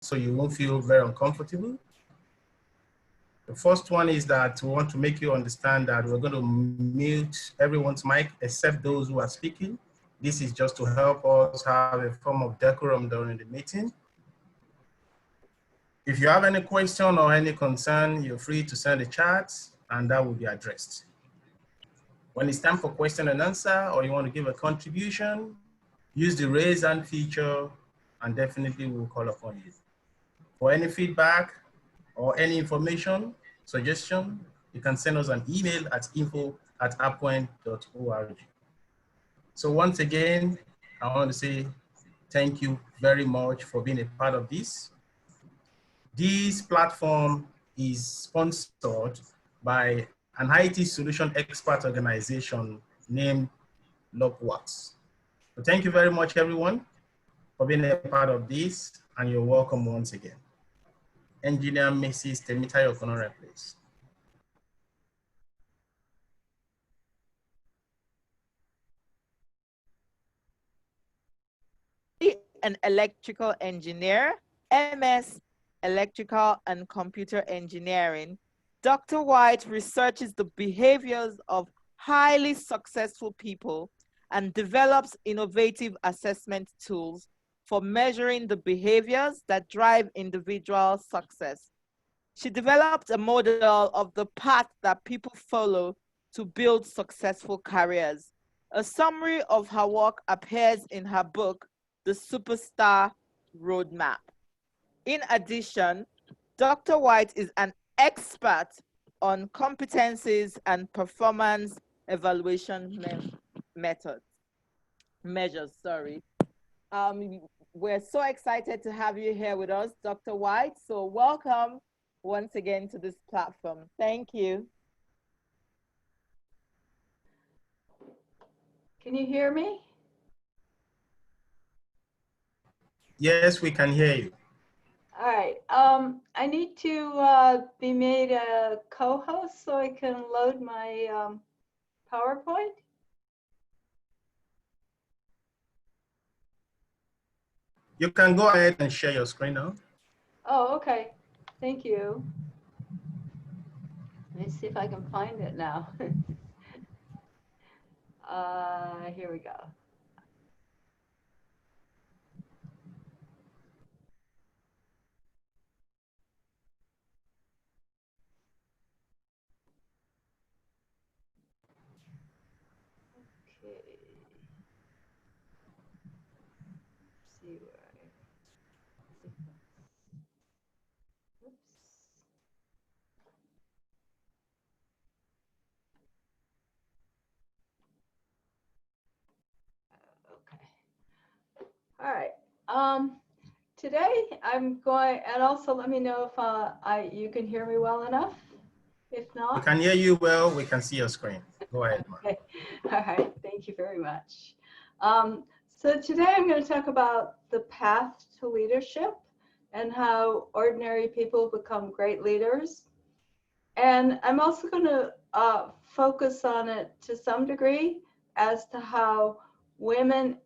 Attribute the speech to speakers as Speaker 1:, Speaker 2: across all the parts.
Speaker 1: so you won't feel very uncomfortable. The first one is that we want to make you understand that we're going to mute everyone's mic except those who are speaking. This is just to help us have a form of decorum during the meeting. If you have any question or any concern, you're free to send a chat and that will be addressed. When it's time for question and answer, or you want to give a contribution, use the raise hand feature and definitely we'll call upon you. For any feedback or any information, suggestion, you can send us an email at info@apwen.org. So once again, I want to say thank you very much for being a part of this. This platform is sponsored by an IT solution expert organization named Lockworks. So thank you very much, everyone, for being a part of this, and you're welcome once again. Engineer Mrs. Temitayo Okonore, please.
Speaker 2: An electrical engineer, MS Electrical and Computer Engineering, Dr. White researches the behaviors of highly successful people and develops innovative assessment tools for measuring the behaviors that drive individual success. She developed a model of the path that people follow to build successful careers. A summary of her work appears in her book, The Superstar Roadmap. In addition, Dr. White is an expert on competencies and performance evaluation measures. We're so excited to have you here with us, Dr. White. So welcome once again to this platform. Thank you.
Speaker 3: Can you hear me?
Speaker 1: Yes, we can hear you.
Speaker 3: All right. I need to be made a co-host so I can load my PowerPoint.
Speaker 1: You can go ahead and share your screen now.
Speaker 3: Oh, okay. Thank you. Let me see if I can find it now. Here we go. Okay. See where I. Oops. Okay. All right. Today I'm going, and also let me know if you can hear me well enough. If not,
Speaker 1: we can hear you well. We can see your screen. Go ahead, Mark.
Speaker 3: Okay. All right. Thank you very much. So today I'm going to talk about the path to leadership and how ordinary people become great leaders. And I'm also going to focus on it to some degree as to how women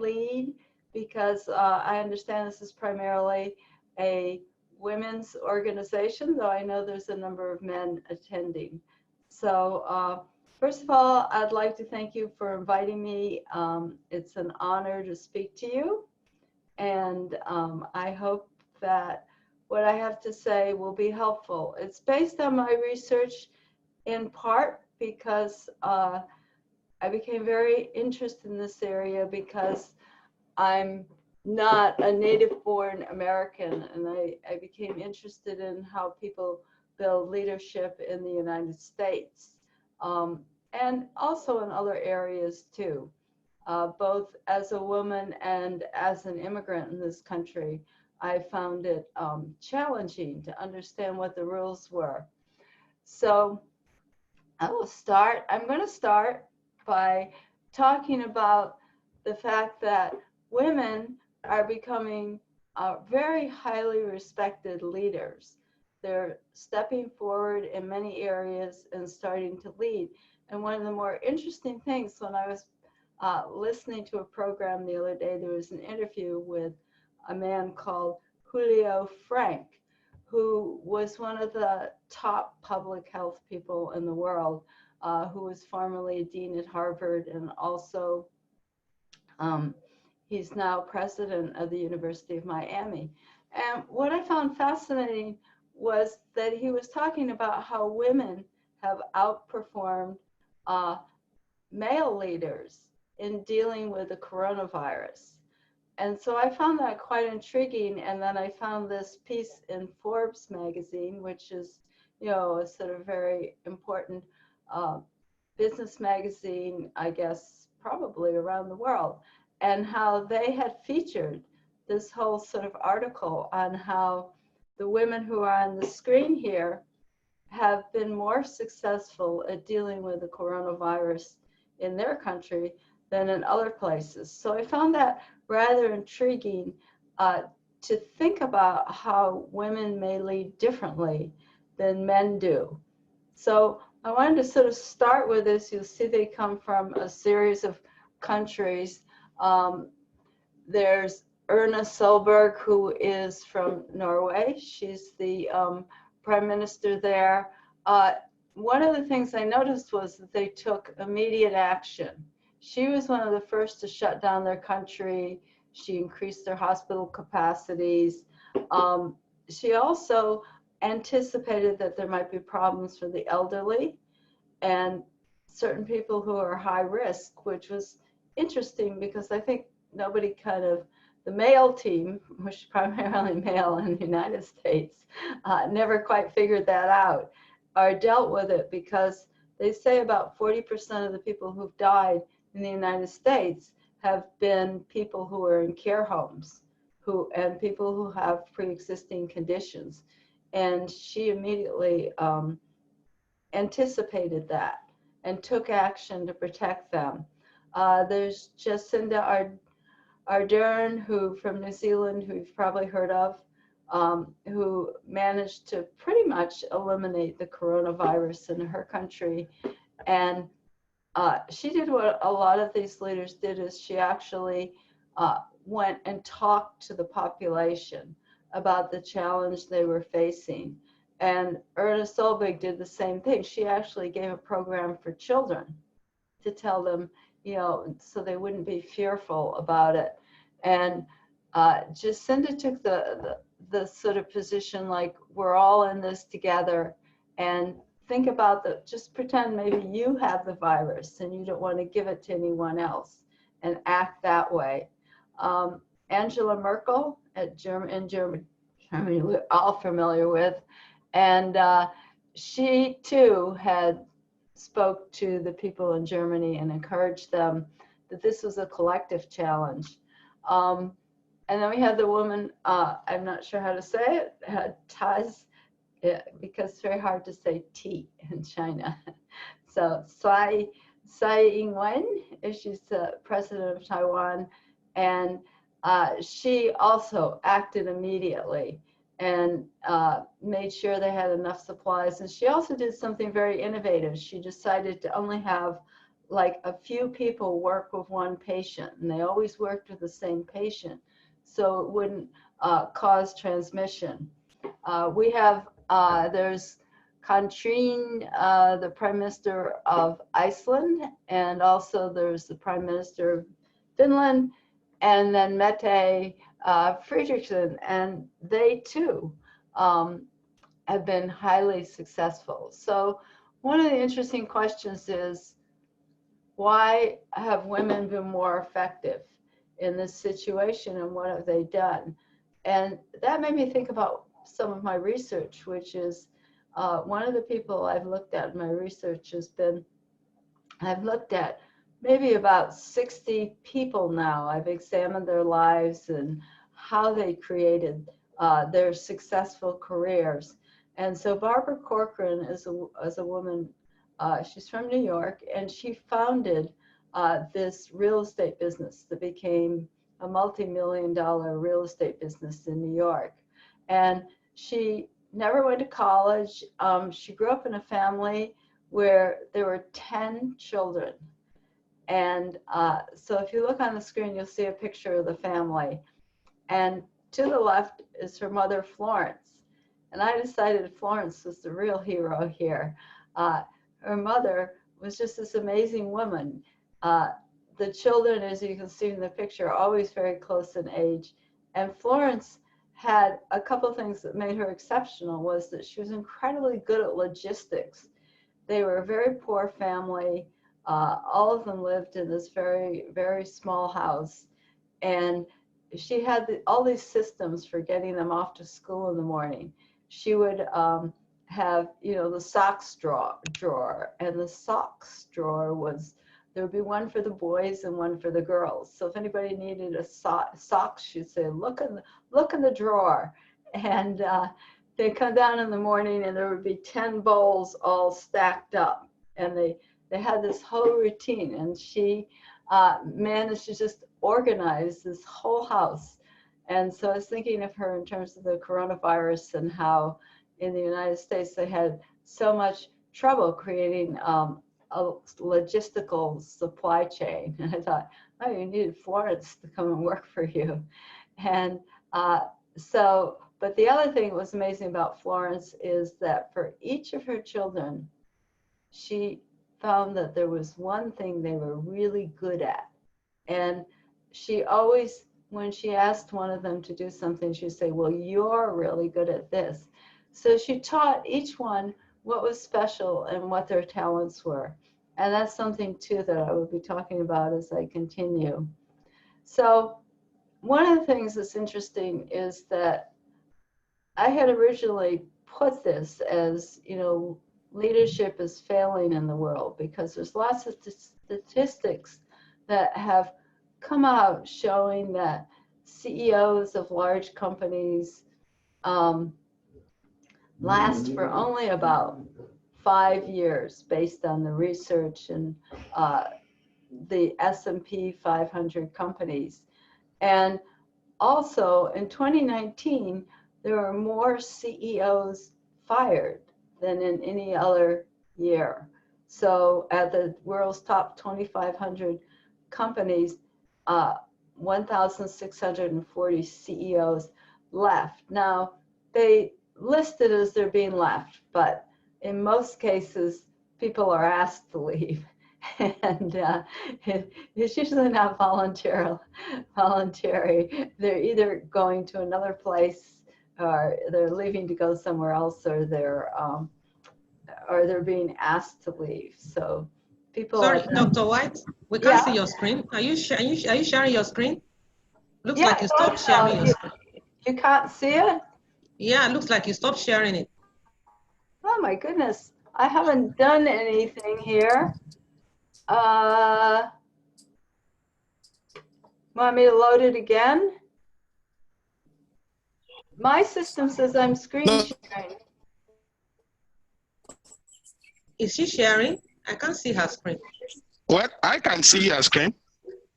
Speaker 3: lead, because I understand this is primarily a women's organization, though I know there's a number of men attending. So first of all, I'd like to thank you for inviting me. It's an honor to speak to you. And I hope that what I have to say will be helpful. It's based on my research in part because I became very interested in this area because I'm not a native-born American, and I became interested in how people build leadership in the United States, and also in other areas too, both as a woman and as an immigrant in this country. I found it challenging to understand what the rules were. So I'm going to start by talking about the fact that women are becoming very highly respected leaders. They're stepping forward in many areas and starting to lead. And one of the more interesting things, when I was listening to a program the other day, there was an interview with a man called Julio Frank, who was one of the top public health people in the world, who was formerly a dean at Harvard, and also he's now president of the University of Miami. And what I found fascinating was that he was talking about how women have outperformed male leaders in dealing with the coronavirus. And so I found that quite intriguing. And then I found this piece in Forbes magazine, which is, you know, a sort of very important business magazine, I guess, probably around the world, and how they had featured this whole sort of article on how the women who are on the screen here have been more successful at dealing with the coronavirus in their country than in other places. So I found that rather intriguing to think about how women may lead differently than men do. So I wanted to sort of start with this. You'll see they come from a series of countries. There's Erna Solberg, who is from Norway. She's the prime minister there. One of the things I noticed was that they took immediate action. She was one of the first to shut down their country. She increased their hospital capacities. She also anticipated that there might be problems for the elderly and certain people who are high risk, which was interesting because I think nobody kind of, the male team, which is primarily male in the United States, never quite figured that out or dealt with it, because they say about 40% of the people who've died in the United States have been people who are in care homes and people who have pre-existing conditions. And she immediately anticipated that and took action to protect them. There's Jacinda Ardern, who from New Zealand, who you've probably heard of, who managed to pretty much eliminate the coronavirus in her country. And she did what a lot of these leaders did, is she actually went and talked to the population about the challenge they were facing. And Erna Solberg did the same thing. She actually gave a program for children to tell them, you know, so they wouldn't be fearful about it. And Jacinda took the sort of position like, we're all in this together, and think about just pretend maybe you have the virus and you don't want to give it to anyone else, and act that way. Angela Merkel in Germany, we're all familiar with, and she too had spoke to the people in Germany and encouraged them that this was a collective challenge. And then we had the woman, I'm not sure how to say it, Taz, because it's very hard to say T in China. So Tsai Ing-wen, she's the president of Taiwan, and she also acted immediately and made sure they had enough supplies. And she also did something very innovative. She decided to only have like a few people work with one patient, and they always worked with the same patient, so it wouldn't cause transmission. We have, there's Katrín, the Prime Minister of Iceland, and also there's the Prime Minister of Finland, and then Mette Frederiksen, and they too have been highly successful. So one of the interesting questions is, why have women been more effective in this situation, and what have they done? And that made me think about some of my research, which is one of the people I've looked at in my research has been, I've looked at maybe about 60 people now. I've examined their lives and how they created their successful careers. And so Barbara Corcoran is a woman, she's from New York, and she founded this real estate business that became a multi-million-dollar real estate business in New York. And she never went to college. She grew up in a family where there were 10 children. And so if you look on the screen, you'll see a picture of the family. And to the left is her mother, Florence. And I decided Florence was the real hero here. Her mother was just this amazing woman. The children, as you can see in the picture, are always very close in age. And Florence had a couple of things that made her exceptional. Was that she was incredibly good at logistics. They were a very poor family. All of them lived in this very, very small house. And she had all these systems for getting them off to school in the morning. She would have, you know, the socks drawer, and the socks drawer was, there would be one for the boys and one for the girls. So if anybody needed a socks, she'd say, look in the drawer. And they'd come down in the morning and there would be 10 bowls all stacked up. And they had this whole routine, and she managed to just organize this whole house. And so I was thinking of her in terms of the coronavirus and how in the United States they had so much trouble creating a logistical supply chain. And I thought, oh, you needed Florence to come and work for you. And but the other thing that was amazing about Florence is that for each of her children, she found that there was one thing they were really good at. And she always, when she asked one of them to do something, she'd say, well, you're really good at this. So she taught each one what was special and what their talents were. And that's something too that I will be talking about as I continue. So one of the things that's interesting is that I had originally put this as, you know, leadership is failing in the world, because there's lots of statistics that have come out showing that CEOs of large companies last for only about 5 years based on the research and the S&P 500 companies. And also in 2019, there were more CEOs fired than in any other year. So at the world's top 2,500 companies, 1,640 CEOs left. Now, they listed as they're being left, but in most cases, people are asked to leave. And it's usually not voluntary. They're either going to another place, or they're leaving to go somewhere else, or they're being asked to leave. So people.
Speaker 4: Sorry, Dr. White, we can't see your screen. Are you sharing your screen? Looks like you stopped sharing your screen.
Speaker 3: You can't see it?
Speaker 4: Yeah, it looks like you stopped sharing it.
Speaker 3: Oh my goodness, I haven't done anything here. Want me to load it again? My system says I'm screen sharing.
Speaker 4: Is she sharing? I can't see her screen.
Speaker 5: What? I can see her screen.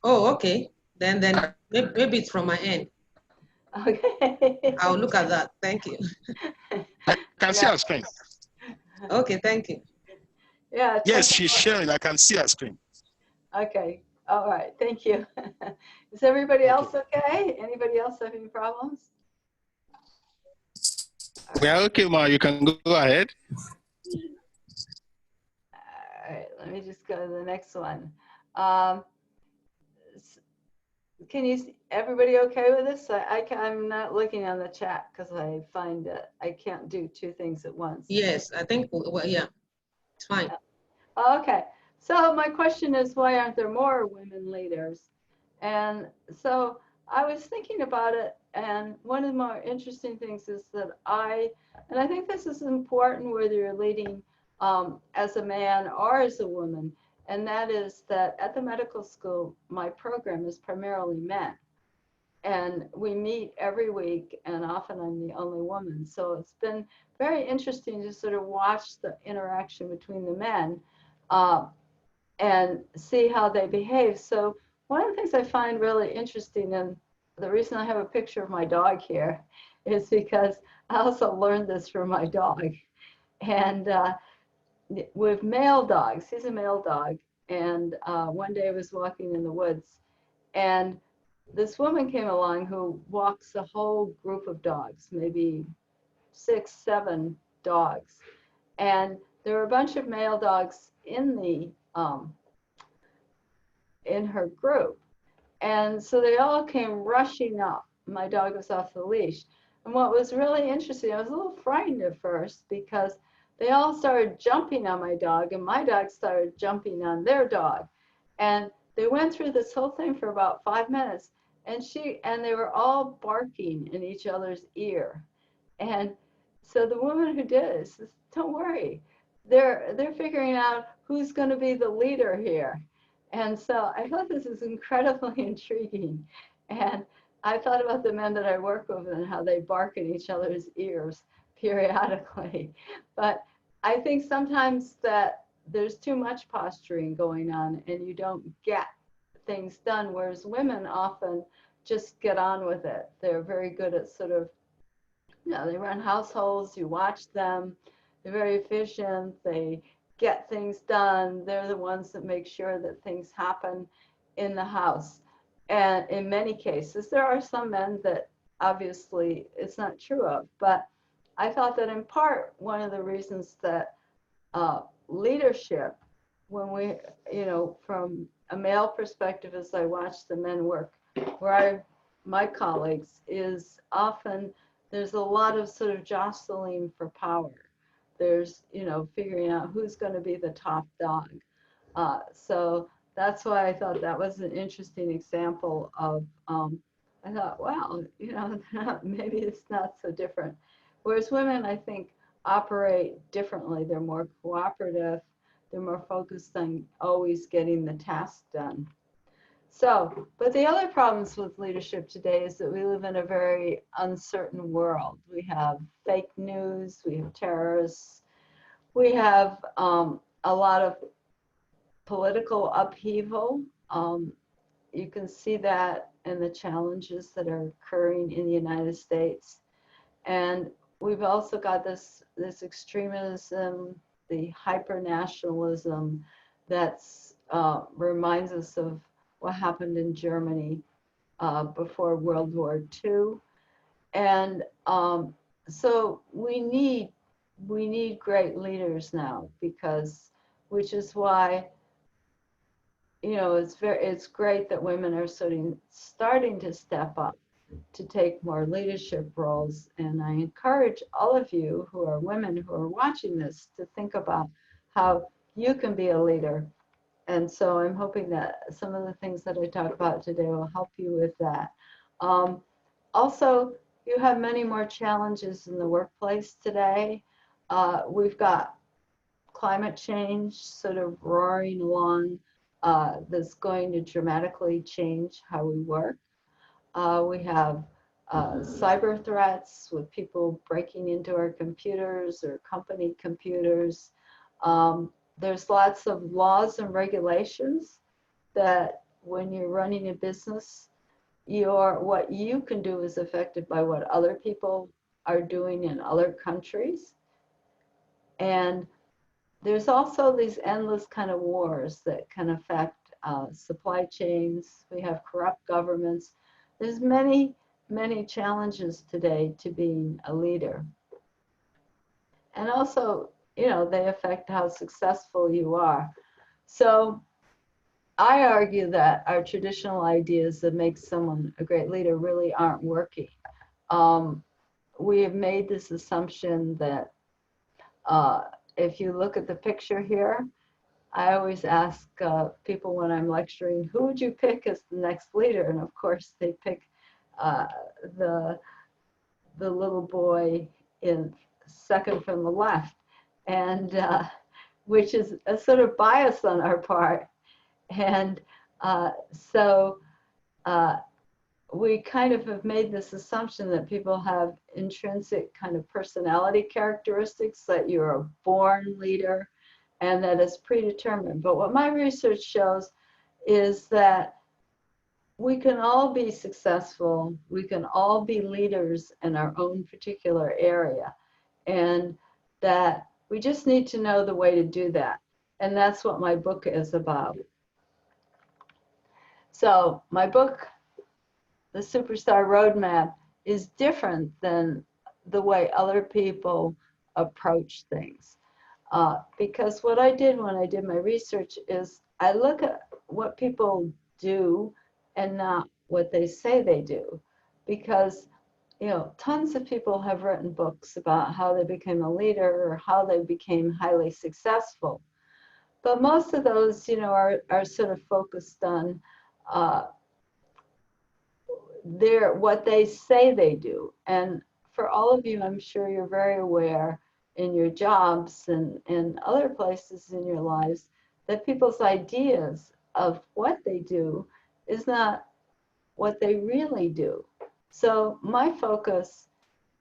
Speaker 4: Oh, okay. Then maybe it's from my end.
Speaker 3: Okay.
Speaker 4: I'll look at that. Thank you.
Speaker 5: I can see her screen.
Speaker 4: Okay, thank you.
Speaker 3: Yeah.
Speaker 5: Yes, she's sharing. I can see her screen.
Speaker 3: Okay. All right. Thank you. Is everybody else okay? Anybody else have any problems?
Speaker 5: We are okay, Ma. You can go ahead.
Speaker 3: All right. Let me just go to the next one. Can you see everybody okay with this? I'm not looking on the chat because I find that I can't do two things at once.
Speaker 4: Yes, I think, well, yeah, it's fine.
Speaker 3: Okay. So my question is, why aren't there more women leaders? And so I was thinking about it, and one of the more interesting things is that I think this is important whether you're leading as a man or as a woman, and that is that at the medical school, my program is primarily men. And we meet every week, and often I'm the only woman. So it's been very interesting to sort of watch the interaction between the men and see how they behave. So one of the things I find really interesting, and the reason I have a picture of my dog here, is because I also learned this from my dog. And with male dogs, he's a male dog, and one day I was walking in the woods, and this woman came along who walks a whole group of dogs, maybe 6, 7 dogs. And there were a bunch of male dogs in the in her group. And so they all came rushing up. My dog was off the leash. And what was really interesting, I was a little frightened at first because they all started jumping on my dog and my dog started jumping on their dog. And they went through this whole thing for about 5 minutes and they were all barking in each other's ear. And so the woman who did it says, don't worry, they're figuring out who's going to be the leader here. And so I thought this is incredibly intriguing. And I thought about the men that I work with and how they bark in each other's ears periodically. But I think sometimes that there's too much posturing going on and you don't get things done, whereas women often just get on with it. They're very good at sort of, you know, they run households, you watch them, they're very efficient, they get things done. They're the ones that make sure that things happen in the house. And in many cases, there are some men that obviously it's not true of, but I thought that in part, one of the reasons that leadership, when we, you know, from a male perspective, as I watch the men work, my colleagues, is often there's a lot of sort of jostling for power. There's, you know, figuring out who's going to be the top dog. So that's why I thought that was an interesting example of, I thought, wow, you know, maybe it's not so different. Whereas women, I think, operate differently. They're more cooperative. They're more focused on always getting the task done. So, but the other problems with leadership today is that we live in a very uncertain world. We have fake news, we have terrorists, we have a lot of political upheaval. You can see that in the challenges that are occurring in the United States. And we've also got this extremism, the hyper-nationalism that's reminds us of what happened in Germany before World War II. And so we need great leaders now, because, which is why, you know, it's great that women are starting to step up to take more leadership roles. And I encourage all of you who are women who are watching this to think about how you can be a leader. And so I'm hoping that some of the things that I talk about today will help you with that. Also, you have many more challenges in the workplace today. We've got climate change sort of roaring along that's going to dramatically change how we work. We have cyber threats with people breaking into our computers or company computers. There's lots of laws and regulations that when you're running a business, what you can do is affected by what other people are doing in other countries. And there's also these endless kind of wars that can affect supply chains. We have corrupt governments. There's many, many challenges today to being a leader. And also, you know, they affect how successful you are. So I argue that our traditional ideas that make someone a great leader really aren't working. We have made this assumption that if you look at the picture here, I always ask people when I'm lecturing, who would you pick as the next leader? And of course, they pick the little boy in second from the left, and which is a sort of bias on our part. And so we kind of have made this assumption that people have intrinsic kind of personality characteristics, that you're a born leader and that it's predetermined. But what my research shows is that we can all be successful. We can all be leaders in our own particular area, and that we just need to know the way to do that. And that's what my book is about. So my book the superstar roadmap is different than the way other people approach things. Because what I did when I did my research is I look at what people do and not what they say they do. Because, you know, tons of people have written books about how they became a leader or how they became highly successful. But most of those, you know, are sort of focused on what they say they do. And for all of you, I'm sure you're very aware in your jobs and other places in your lives that people's ideas of what they do is not what they really do. So my focus,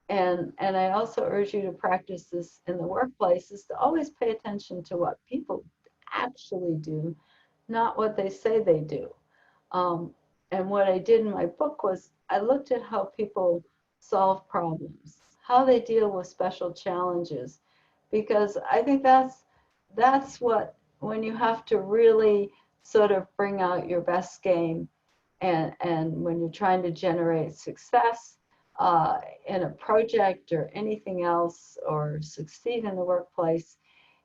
Speaker 3: and I also urge you to practice this in the workplace, is to always pay attention to what people actually do, not what they say they do. And what I did in my book was I looked at how people solve problems, how they deal with special challenges, because I think that's what, when you have to really sort of bring out your best game, and when you're trying to generate success in a project or anything else, or succeed in the workplace,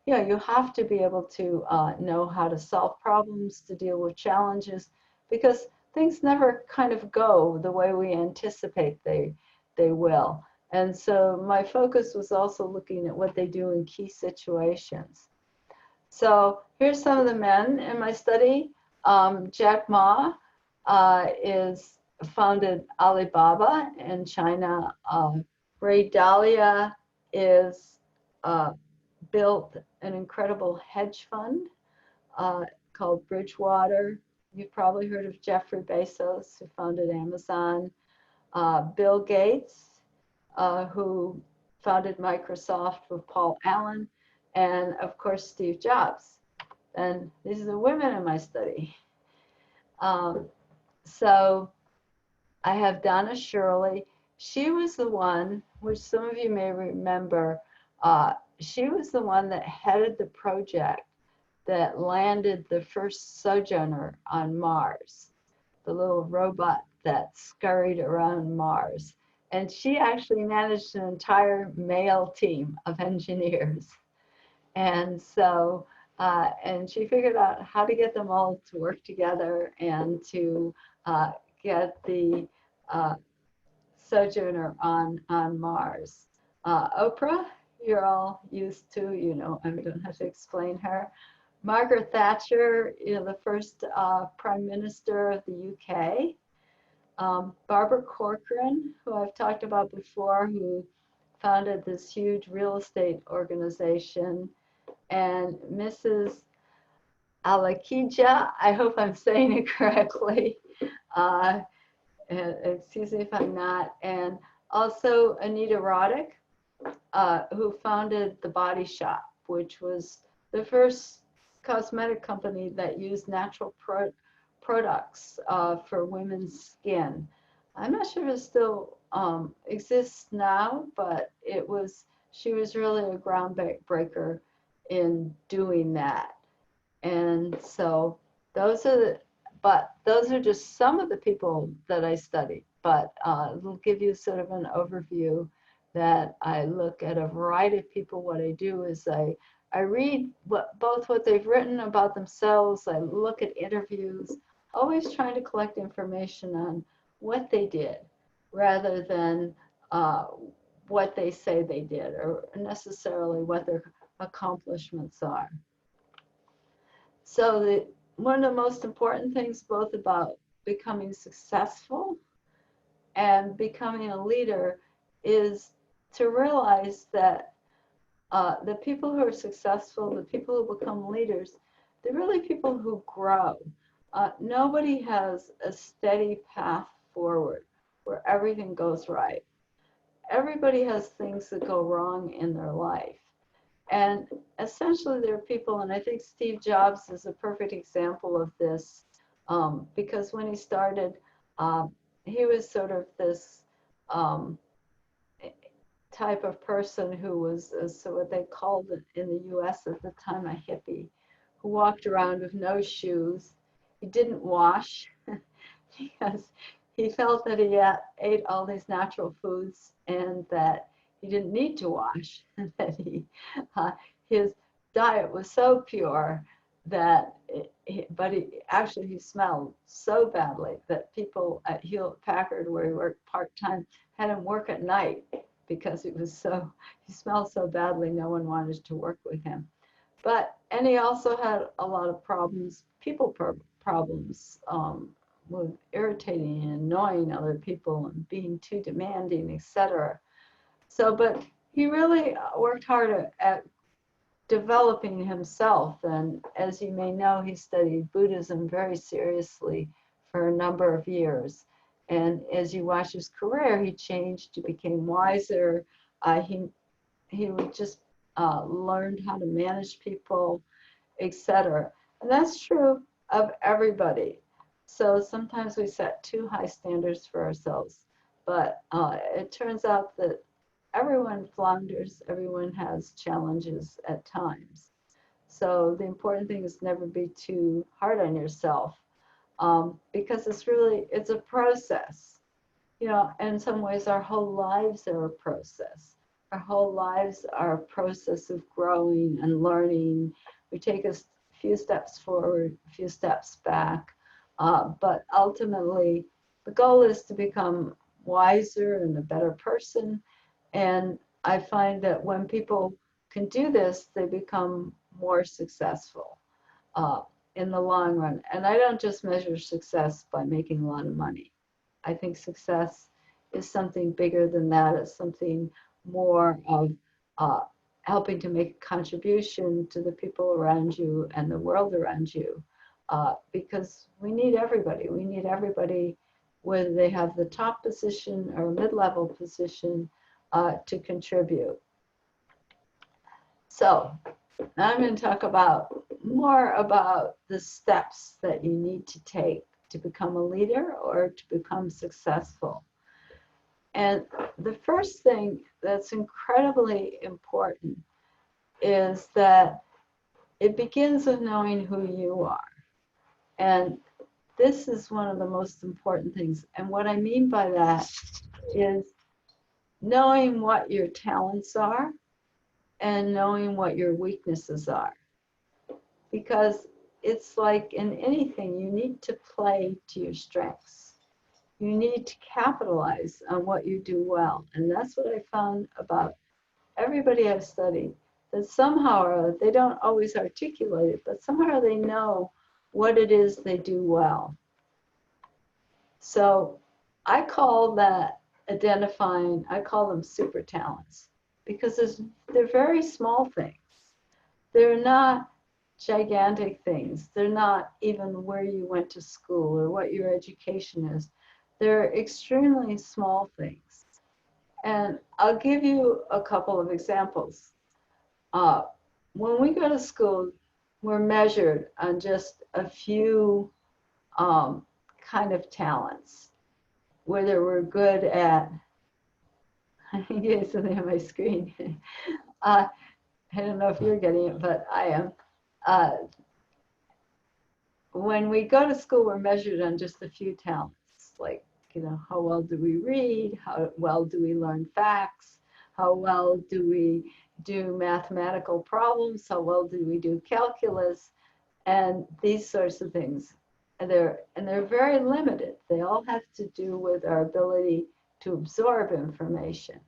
Speaker 3: you know, you have to be able to know how to solve problems, to deal with challenges, because things never kind of go the way we anticipate they will. And so my focus was also looking at what they do in key situations. So here's some of the men in my study. Jack Ma is founded Alibaba in China. Ray Dalio is built an incredible hedge fund called Bridgewater. You've probably heard of Jeffrey Bezos, who founded Amazon. Bill Gates, who founded Microsoft with Paul Allen, and of course Steve Jobs. And these are the women in my study. So I have Donna Shirley. She was the one, which some of you may remember, she was the one that headed the project that landed the first Sojourner on Mars, the little robot that scurried around Mars. And she actually managed an entire male team of engineers. And so, and she figured out how to get them all to work together and to get the Sojourner on Mars. Oprah, you're all used to, you know, I don't have to explain her. Margaret Thatcher, you know, the first Prime Minister of the UK. Barbara Corcoran, who I've talked about before, who founded this huge real estate organization. And Mrs. Alakija, I hope I'm saying it correctly. Excuse me if I'm not. And also Anita Roddick, who founded The Body Shop, which was the first cosmetic company that used natural products for women's skin. I'm not sure if it still exists now, but she was really a groundbreaker in doing that. And so those are just some of the people that I studied, but it'll give you sort of an overview that I look at a variety of people. What I do is I read both what they've written about themselves, I look at interviews, always trying to collect information on what they did rather than what they say they did or necessarily what their accomplishments are. So one of the most important things both about becoming successful and becoming a leader is to realize that the people who are successful, the people who become leaders, they're really people who grow. Nobody has a steady path forward where everything goes right. Everybody has things that go wrong in their life. And essentially there are people, and I think Steve Jobs is a perfect example of this, because when he started, he was sort of this type of person who was so what they called in the US at the time a hippie, who walked around with no shoes. He didn't wash because he felt that he ate all these natural foods and that he didn't need to wash, that his diet was so pure that, he smelled so badly that people at Hewlett Packard, where he worked part-time, had him work at night because he smelled so badly, no one wanted to work with him. And he also had a lot of problems, problems, with irritating and annoying other people and being too demanding, etc. But he really worked hard at developing himself. And as you may know, he studied Buddhism very seriously for a number of years. And as you watch his career, he changed, he became wiser. He would just learned how to manage people, etc. And that's true of everybody. So sometimes we set too high standards for ourselves, but it turns out that everyone flounders, everyone has challenges at times. So the important thing is never be too hard on yourself, because it's a process. In some ways our whole lives are a process. Our whole lives are a process of growing and learning. We take a few steps forward, a few steps back, but ultimately the goal is to become wiser and a better person. And I find that when people can do this, they become more successful in the long run. And I don't just measure success by making a lot of money. I think success is something bigger than that. It's something more of helping to make a contribution to the people around you and the world around you, because we need everybody. We need everybody, whether they have the top position or mid-level position, to contribute. So now I'm going to talk more about the steps that you need to take to become a leader or to become successful. And the first thing that's incredibly important is that it begins with knowing who you are. And this is one of the most important things. And what I mean by that is knowing what your talents are and knowing what your weaknesses are. Because it's like in anything, you need to play to your strengths. You need to capitalize on what you do well. And that's what I found about everybody I've studied, that somehow or other, they don't always articulate it, but somehow they know what it is they do well. So I call that I call them super talents, because they're very small things. They're not gigantic things. They're not even where you went to school or what your education is. They're extremely small things. And I'll give you a couple of examples. When we go to school, we're measured on just a few kind of talents, whether we're good at, you have something on my screen. I don't know if you're getting it, but I am. When we go to school, we're measured on just a few talents, like, how well do we read? How well do we learn facts? How well do we do mathematical problems? How well do we do calculus? And these sorts of things. And they're very limited. They all have to do with our ability to absorb information.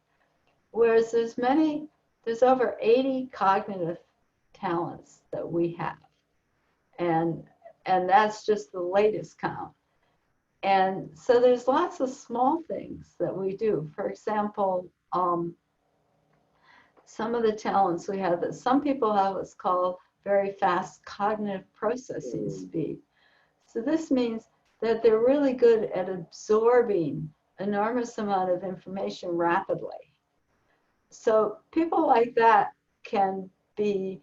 Speaker 3: Whereas there's over 80 cognitive talents that we have. And that's just the latest count. And so there's lots of small things that we do. For example, some of the talents we have that some people have what's called very fast cognitive processing speed. So this means that they're really good at absorbing enormous amount of information rapidly. So people like that can be,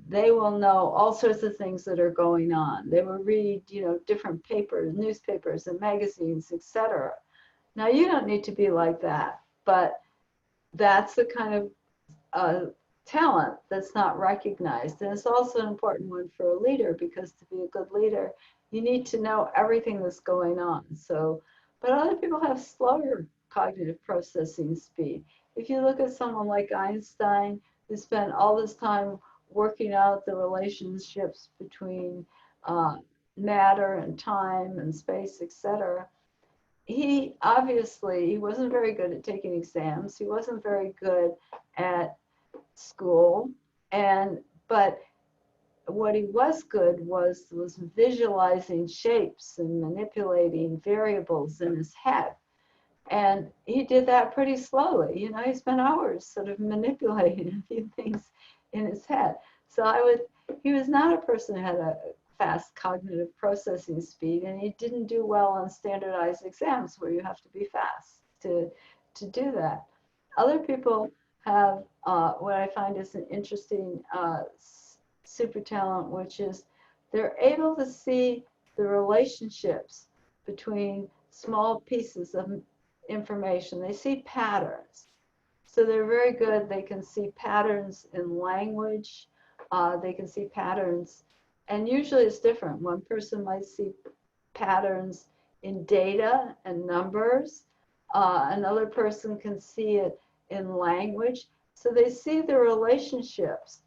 Speaker 3: they will know all sorts of things that are going on. They will read, different papers, newspapers and magazines, etc. Now you don't need to be like that, but that's the kind of talent that's not recognized. And it's also an important one for a leader, because to be a good leader, you need to know everything that's going on. So but other people have slower cognitive processing speed. If you look at someone like Einstein, who spent all this time working out the relationships between matter and time and space, etc., he wasn't very good at taking exams. He wasn't very good at school, but what he was good was visualizing shapes and manipulating variables in his head. And he did that pretty slowly. You know, he spent hours sort of manipulating a few things in his head. So he was not a person who had a fast cognitive processing speed, and he didn't do well on standardized exams where you have to be fast to do that. Other people have what I find is an interesting super talent, which is they're able to see the relationships between small pieces of information. They see patterns. So they're very good. They can see patterns in language. They can see patterns. And usually it's different. One person might see patterns in data and numbers. Another person can see it in language. So they see the relationships.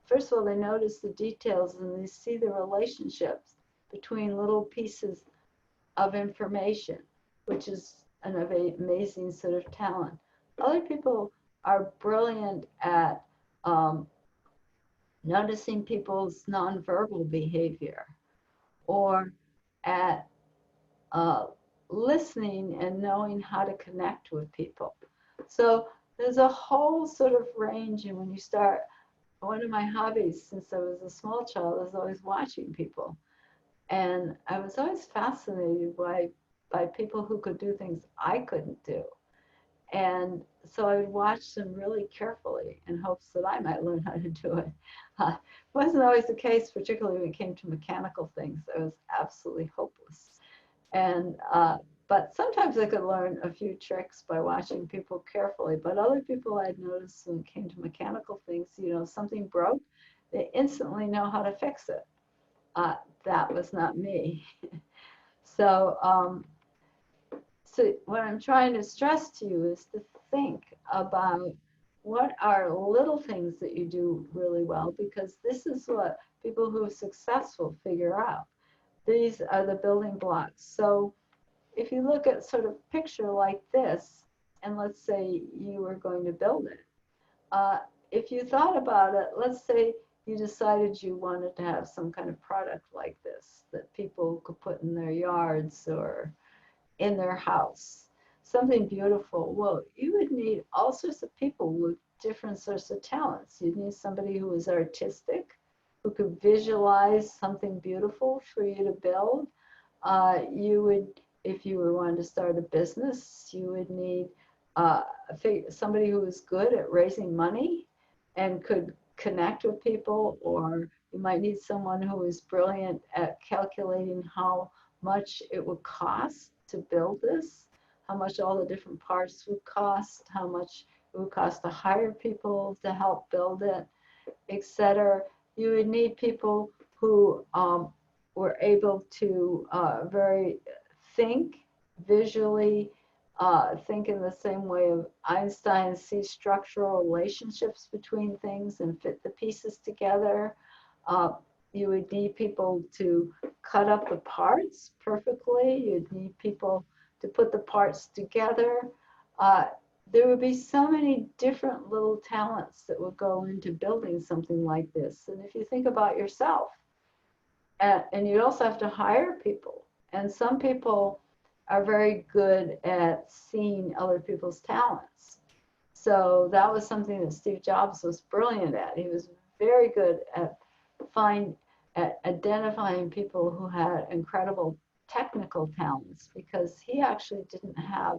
Speaker 3: First of all, they notice the details and they see the relationships between little pieces of information, which is an amazing sort of talent. Other people are brilliant at noticing people's nonverbal behavior, or at listening and knowing how to connect with people. So there's a whole sort of range, and when you start, one of my hobbies since I was a small child is always watching people. And I was always fascinated by people who could do things I couldn't do. And so I would watch them really carefully in hopes that I might learn how to do it. It wasn't always the case, particularly when it came to mechanical things. I was absolutely hopeless. And but sometimes I could learn a few tricks by watching people carefully. But other people I'd noticed when it came to mechanical things, you know, something broke, they instantly know how to fix it. That was not me. So what I'm trying to stress to you is to think about what are little things that you do really well, because this is what people who are successful figure out. These are the building blocks. So if you look at sort of picture like this, and let's say you were going to build it, if you thought about it, let's say you decided you wanted to have some kind of product like this that people could put in their yards or in their house, something beautiful. Well, you would need all sorts of people with different sorts of talents. You'd need somebody who was artistic, who could visualize something beautiful for you to build. You would, if you were wanting to start a business, you would need somebody who was good at raising money and could connect with people, or you might need someone who is brilliant at calculating how much it would cost to build this, how much all the different parts would cost, how much it would cost to hire people to help build it, etc. You would need people who were able to think visually, think in the same way of Einstein, see structural relationships between things and fit the pieces together. You would need people to cut up the parts perfectly. You'd need people to put the parts together. There would be so many different little talents that would go into building something like this. And if you think about yourself, and you'd also have to hire people. And some people are very good at seeing other people's talents. So that was something that Steve Jobs was brilliant at. He was very good at identifying people who had incredible technical talents, because he actually didn't have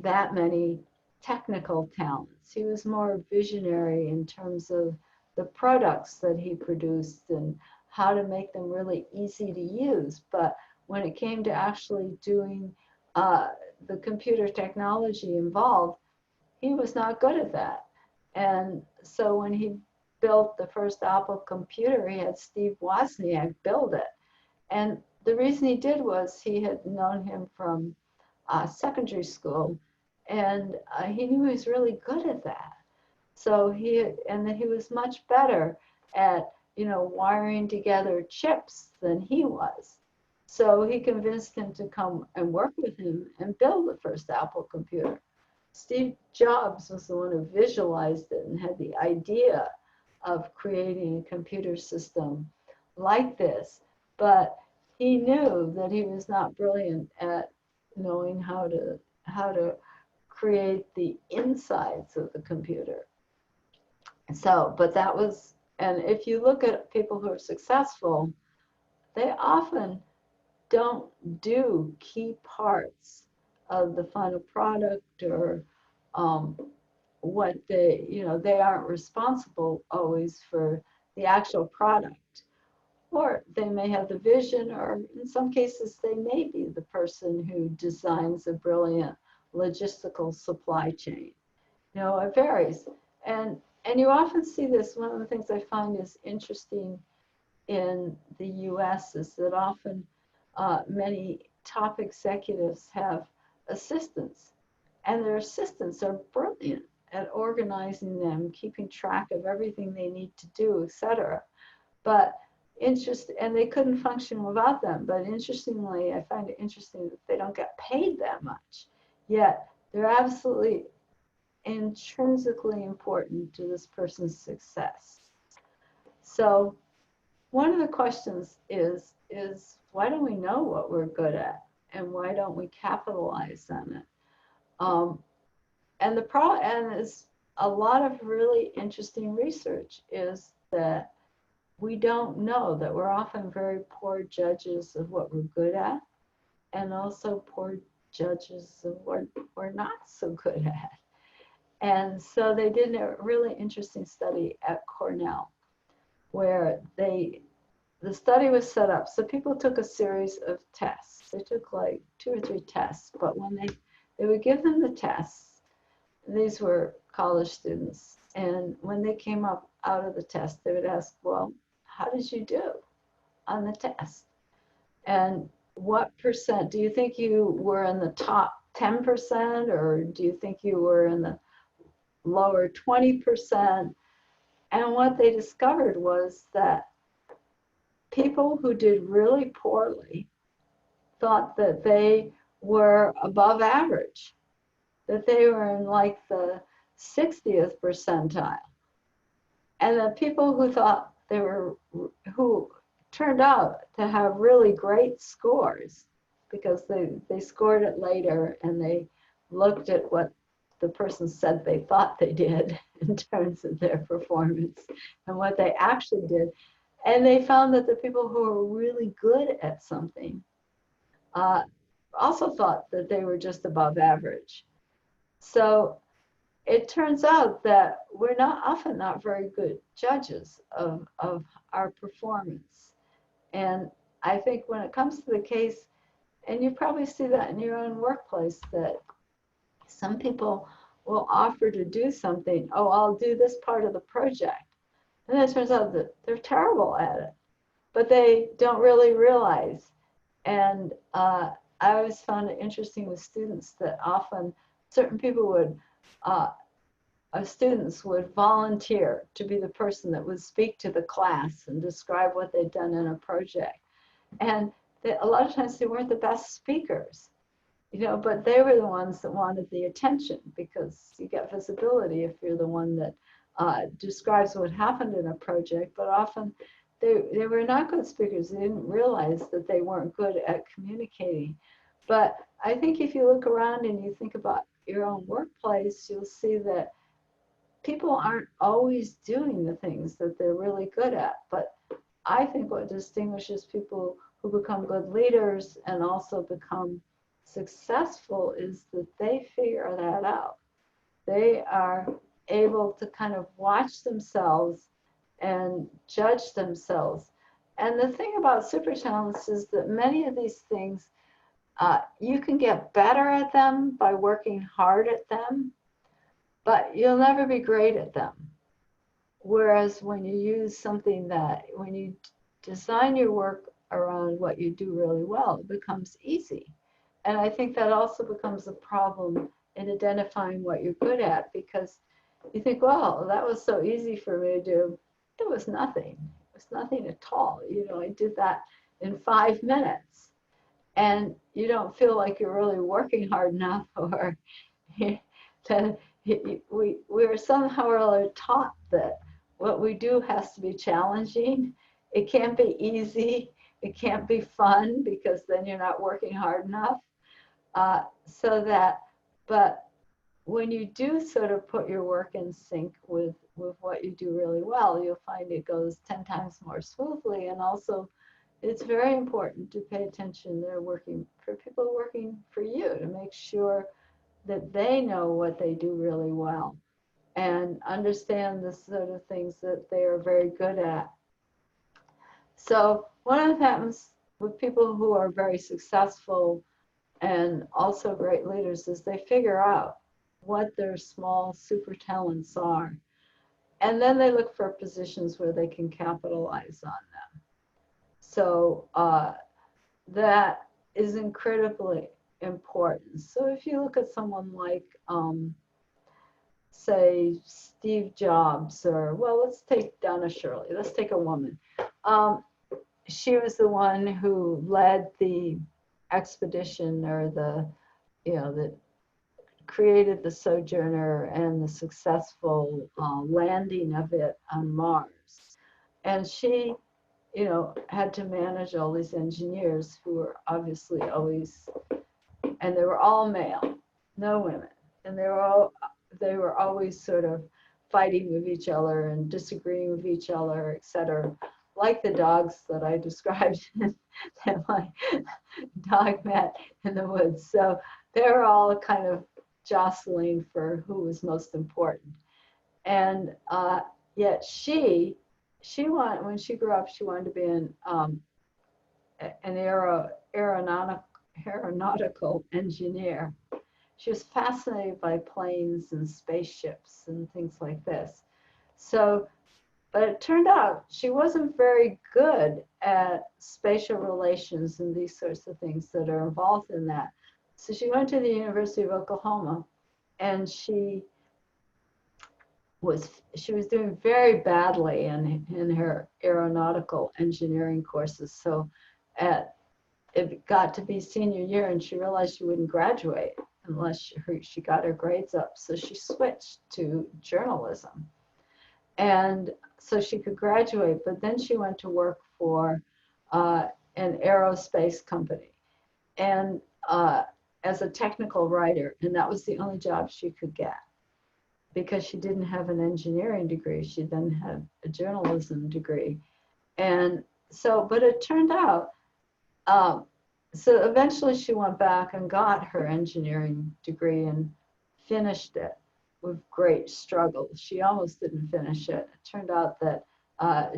Speaker 3: that many technical talents. He was more visionary in terms of the products that he produced and how to make them really easy to use. But when it came to actually doing the computer technology involved, he was not good at that. And so when he built the first Apple computer, he had Steve Wozniak build it. And the reason he did was he had known him from secondary school, and he knew he was really good at that. So and that he was much better at, wiring together chips than he was. So he convinced him to come and work with him and build the first Apple computer. Steve Jobs was the one who visualized it and had the idea of creating a computer system like this, but he knew that he was not brilliant at knowing how to create the insides of the computer. So, but that was, and if you look at people who are successful, they often don't do key parts of the final product, or what they aren't responsible always for the actual product. Or they may have the vision, or in some cases, they may be the person who designs a brilliant logistical supply chain. It varies. And you often see this. One of the things I find is interesting in the US is that often many top executives have assistants, and their assistants are brilliant at organizing them, keeping track of everything they need to do, etc. But and they couldn't function without them. But interestingly, I find it interesting that they don't get paid that much, yet they're absolutely intrinsically important to this person's success. So one of the questions is why don't we know what we're good at, and why don't we capitalize on it? And is a lot of really interesting research is that we don't know that we're often very poor judges of what we're good at, and also poor judges of what we're not so good at. And so they did a really interesting study at Cornell, where the study was set up. So people took a series of tests. They took like 2 or 3 tests, but when they would give them the tests, these were college students, and when they came up out of the test, they would ask, well, how did you do on the test? And what percent, do you think you were in the top 10%, or do you think you were in the lower 20%? And what they discovered was that people who did really poorly thought that they were above average, that they were in like the 60th percentile. And the people who thought who turned out to have really great scores, because they scored it later and they looked at what the person said they thought they did in terms of their performance and what they actually did. And they found that the people who were really good at something also thought that they were just above average. So it turns out that we're often not very good judges of our performance. And I think when it comes to the case, and you probably see that in your own workplace, that some people will offer to do something. Oh, I'll do this part of the project. And then it turns out that they're terrible at it, but they don't really realize. And I always found it interesting with students that often certain people students would volunteer to be the person that would speak to the class and describe what they'd done in a project. And a lot of times they weren't the best speakers, but they were the ones that wanted the attention, because you get visibility if you're the one that describes what happened in a project. But often they were not good speakers. They didn't realize that they weren't good at communicating. But I think if you look around and you think about your own workplace, you'll see that people aren't always doing the things that they're really good at. But I think what distinguishes people who become good leaders and also become successful is that they figure that out. They are able to kind of watch themselves and judge themselves. And the thing about super talents is that many of these things, you can get better at them by working hard at them, but you'll never be great at them. Whereas when you use something when you design your work around what you do really well, it becomes easy. And I think that also becomes a problem in identifying what you're good at, because you think, well, that was so easy for me to do. It was nothing. It was nothing at all. You know, I did that in 5 minutes. And you don't feel like you're really working hard enough, or we're somehow or other taught that what we do has to be challenging. It can't be easy. It can't be fun, because then you're not working hard enough. But when you do sort of put your work in sync with what you do really well, you'll find it goes 10 times more smoothly. And also, it's very important to pay attention. They're working for people working for you, to make sure that they know what they do really well and understand the sort of things that they are very good at. So one of the happens with people who are very successful and also great leaders is they figure out what their small super talents are. And then they look for positions where they can capitalize on them. So that is incredibly important. So if you look at someone like, say, Steve Jobs, or, well, let's take Donna Shirley. Let's take a woman. She was the one who led the expedition, or that created the Sojourner and the successful landing of it on Mars. And she, had to manage all these engineers who were obviously always, and they were all male, no women, and they were always sort of fighting with each other and disagreeing with each other, etc. Like the dogs that I described that my dog met in the woods. So they were all kind of jostling for who was most important. And yet she wanted, when she grew up, she wanted to be an aeronautical engineer. She was fascinated by planes and spaceships and things like this. So, but it turned out she wasn't very good at spatial relations and these sorts of things that are involved in that. So she went to the University of Oklahoma, and she was doing very badly in her aeronautical engineering courses. So it got to be senior year, and she realized she wouldn't graduate unless she got her grades up. So she switched to journalism, and so she could graduate. But then she went to work for an aerospace company, and as a technical writer, and that was the only job she could get, because she didn't have an engineering degree. She then had a journalism degree. And so, but it turned out, so eventually she went back and got her engineering degree and finished it with great struggle. She almost didn't finish it. It turned out that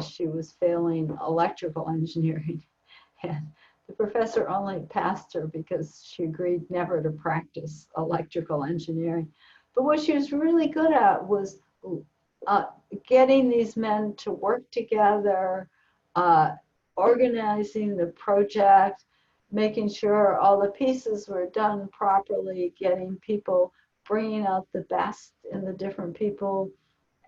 Speaker 3: she was failing electrical engineering. And the professor only passed her because she agreed never to practice electrical engineering. But what she was really good at was getting these men to work together, organizing the project, making sure all the pieces were done properly, getting people, bringing out the best in the different people,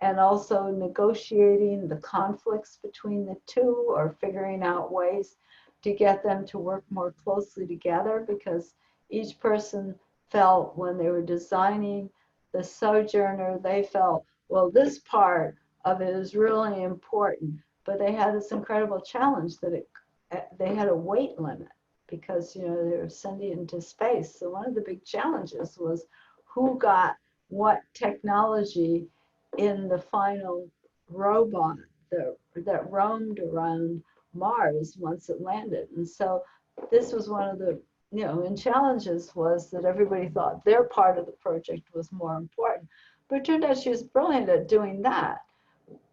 Speaker 3: and also negotiating the conflicts between the two, or figuring out ways to get them to work more closely together, because each person felt when they were designing the Sojourner, they felt, well, this part of it is really important, but they had this incredible challenge that they had a weight limit, because they were sending it into space. So one of the big challenges was who got what technology in the final robot that roamed around Mars once it landed. And so this was one of the and challenges was that everybody thought their part of the project was more important. But it turned out she was brilliant at doing that,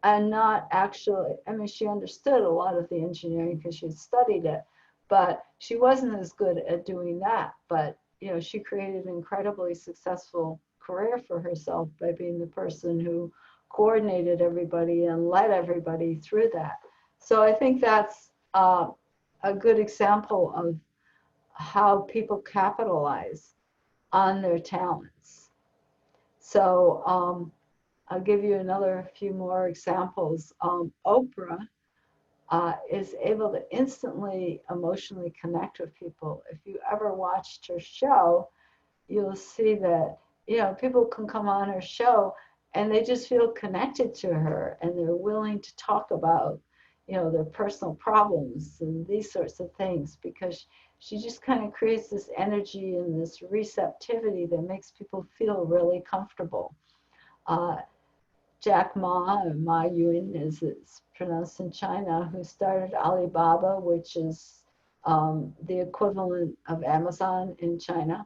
Speaker 3: and not actually, she understood a lot of the engineering because she had studied it, but she wasn't as good at doing that. But she created an incredibly successful career for herself by being the person who coordinated everybody and led everybody through that. So I think that's a good example of how people capitalize on their talents. So I'll give you another few more examples. Oprah is able to instantly emotionally connect with people. If you ever watched her show, you'll see that, you know, people can come on her show and they just feel connected to her and they're willing to talk about, you know, their personal problems and these sorts of things, because she just kind of creates this energy and this receptivity that makes people feel really comfortable. Jack Ma, or Ma Yun as it's pronounced in China, who started Alibaba, which is the equivalent of Amazon in China.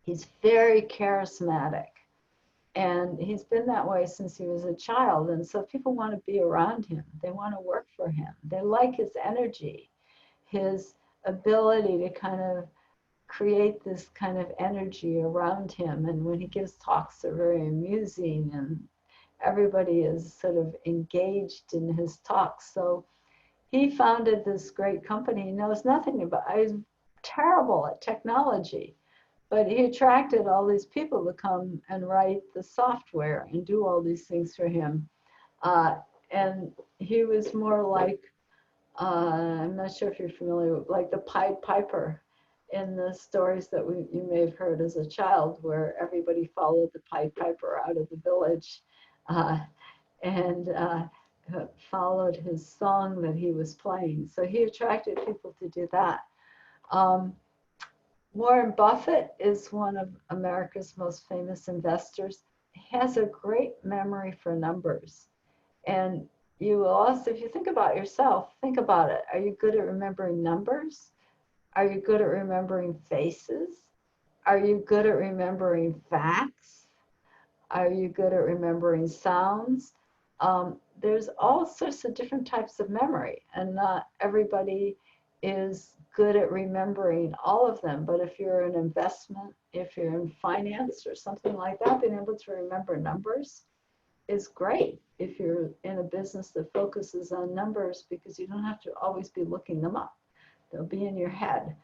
Speaker 3: He's very charismatic, and he's been that way since he was a child. And so people want to be around him. They want to work for him. They like his energy, his ability to kind of create this kind of energy around him. And when he gives talks, they're very amusing, and everybody is sort of engaged in his talks. So he founded this great company. He knows nothing about it. He's terrible at technology, but he attracted all these people to come and write the software and do all these things for him. And he was more like, I'm not sure if you're familiar with, like the Pied Piper in the stories that you may have heard as a child, where everybody followed the Pied Piper out of the village and followed his song that he was playing. So he attracted people to do that. Warren Buffett is one of America's most famous investors. He has a great memory for numbers. And you will also, if you think about yourself, think about it. Are you good at remembering numbers? Are you good at remembering faces? Are you good at remembering facts? Are you good at remembering sounds? There's all sorts of different types of memory, and not everybody is good at remembering all of them. But if you're in investment, if you're in finance or something like that, being able to remember numbers is great if you're in a business that focuses on numbers, because you don't have to always be looking them up. They'll be in your head.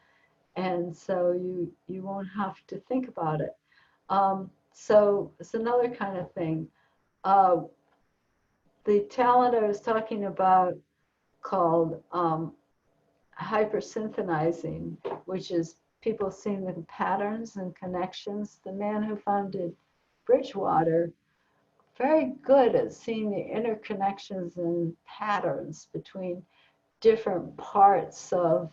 Speaker 3: And so you won't have to think about it. So it's another kind of thing. The talent I was talking about called hypersynthesizing, which is people seeing the patterns and connections. The man who founded Bridgewater, very good at seeing the interconnections and patterns between different parts of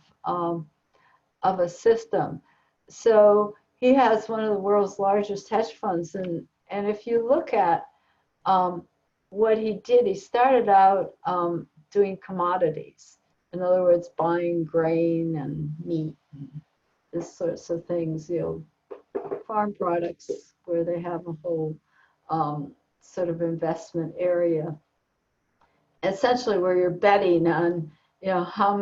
Speaker 3: a system. So he has one of the world's largest hedge funds, and if you look at what he did, he started out doing commodities. In other words, buying grain and meat and this sorts of things, you know, farm products, where they have a whole sort of investment area, essentially where you're betting on, you know, how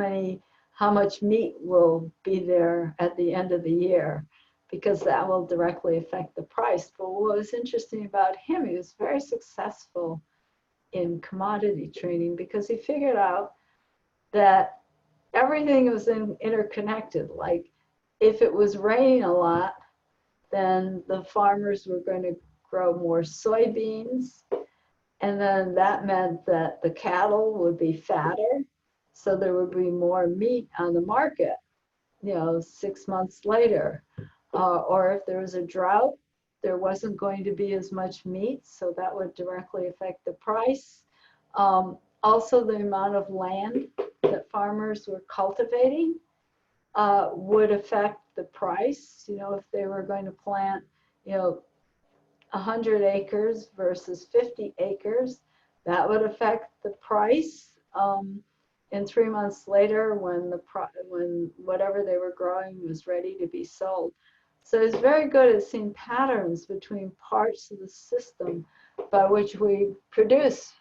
Speaker 3: much meat will be there at the end of the year, because that will directly affect the price. But what was interesting about him, he was very successful in commodity trading, because he figured out that everything was interconnected. Like if it was raining a lot, then the farmers were going to grow more soybeans, and then that meant that the cattle would be fatter, so there would be more meat on the market, you know, 6 months later. Or if there was a drought, there wasn't going to be as much meat, so that would directly affect the price. Also, the amount of land that farmers were cultivating would affect the price. You know, if they were going to plant, you know, 100 acres versus 50 acres, that would affect the price. And 3 months later, when whatever they were growing was ready to be sold. So it's very good at seeing patterns between parts of the system by which we produce,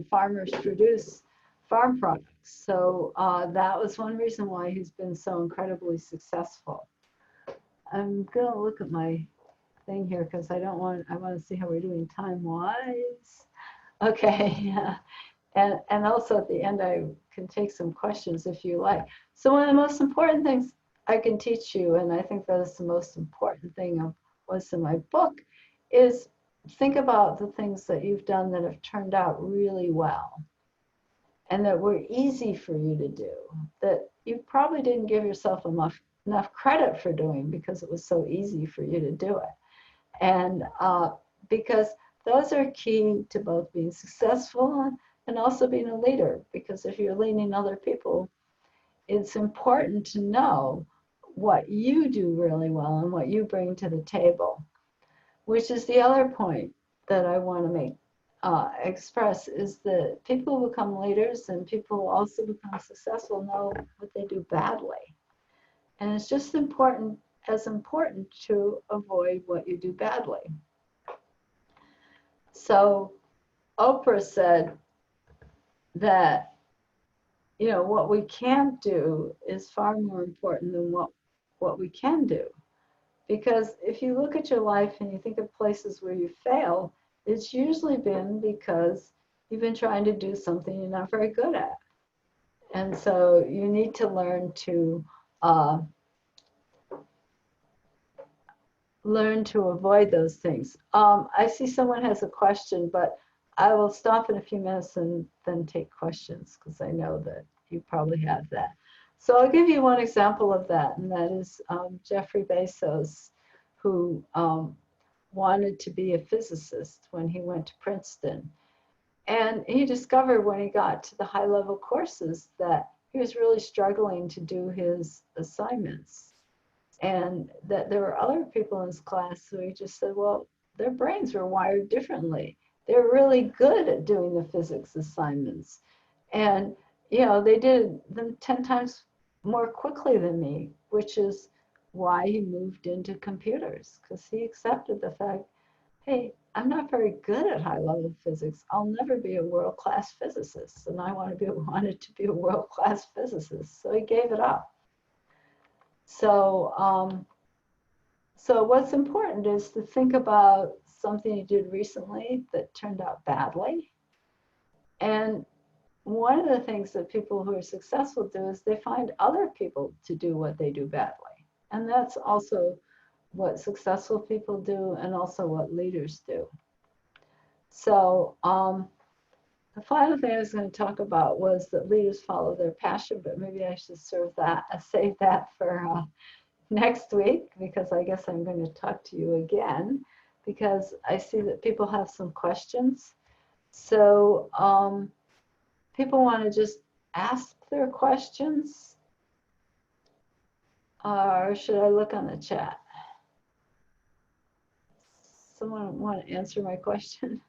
Speaker 3: farmers produce farm products. So that was one reason why he's been so incredibly successful. I'm gonna look at my thing here because I want to see how we're doing time-wise. Okay, And also at the end, I can take some questions if you like. So one of the most important things I can teach you, and I think that is the most important thing of what's in my book, is think about the things that you've done that have turned out really well and that were easy for you to do, that you probably didn't give yourself enough credit for doing because it was so easy for you to do it. And because those are key to both being successful and also being a leader, because if you're leading other people, it's important to know what you do really well and what you bring to the table, which is the other point that I want to make express, is that people who become leaders and people who also become successful know what they do badly. And it's just as important to avoid what you do badly. So Oprah said that, you know, what we can't do is far more important than what we can do. Because if you look at your life and you think of places where you fail, it's usually been because you've been trying to do something you're not very good at. And so you need to learn to avoid those things. I see someone has a question, but I will stop in a few minutes and then take questions because I know that you probably have that. So I'll give you one example of that, and that is Jeffrey Bezos, who wanted to be a physicist when he went to Princeton. And he discovered when he got to the high-level courses that he was really struggling to do his assignments, and that there were other people in his class who he just said, well, their brains were wired differently. They're really good at doing the physics assignments. And, you know, they did them 10 times more quickly than me, which is why he moved into computers, because he accepted the fact, hey, I'm not very good at high-level physics. I'll never be a world-class physicist, and I wanted to be a world-class physicist. So he gave it up. So, so what's important is to think about something you did recently that turned out badly. And one of the things that people who are successful do is they find other people to do what they do badly. And that's also what successful people do and also what leaders do. So the final thing I was going to talk about was that leaders follow their passion, but maybe I should save that for next week, because I guess I'm going to talk to you again, because I see that people have some questions. So people want to just ask their questions, or should I look on the chat? Someone want to answer my question?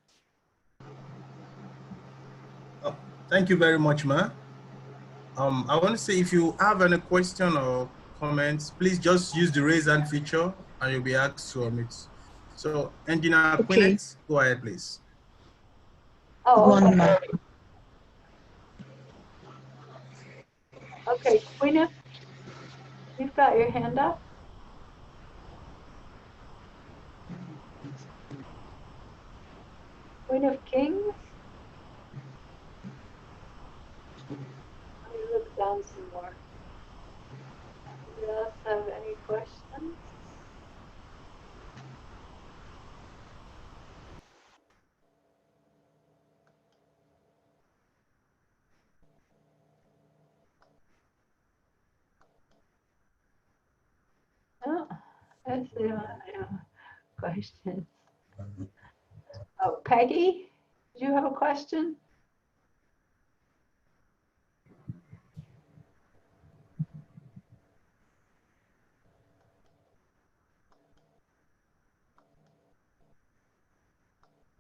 Speaker 1: Oh, thank you very much, Ma. I want to say, if you have any question or comments, please just use the raise hand feature and you'll be asked to omit. So, Engineer Quinette, go ahead, please.
Speaker 3: Oh, okay. Okay, Queena, you've got your hand up. Queen of Kings. Let me look down some more. Anybody else have any questions? Oh, I see questions. Oh, Peggy, did you have a question?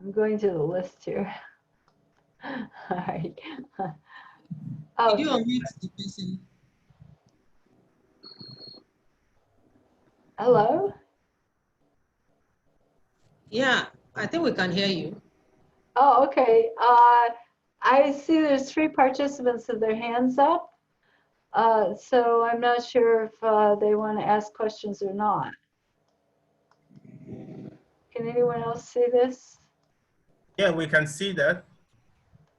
Speaker 3: I'm going to the list here. All right. Oh,
Speaker 4: Did you unmute the person?
Speaker 3: hello?
Speaker 4: Yeah, I think we can hear you.
Speaker 3: Oh, okay. I see there's 3 participants with their hands up. So I'm not sure if they want to ask questions or not. Can anyone else see this?
Speaker 1: Yeah, we can see that.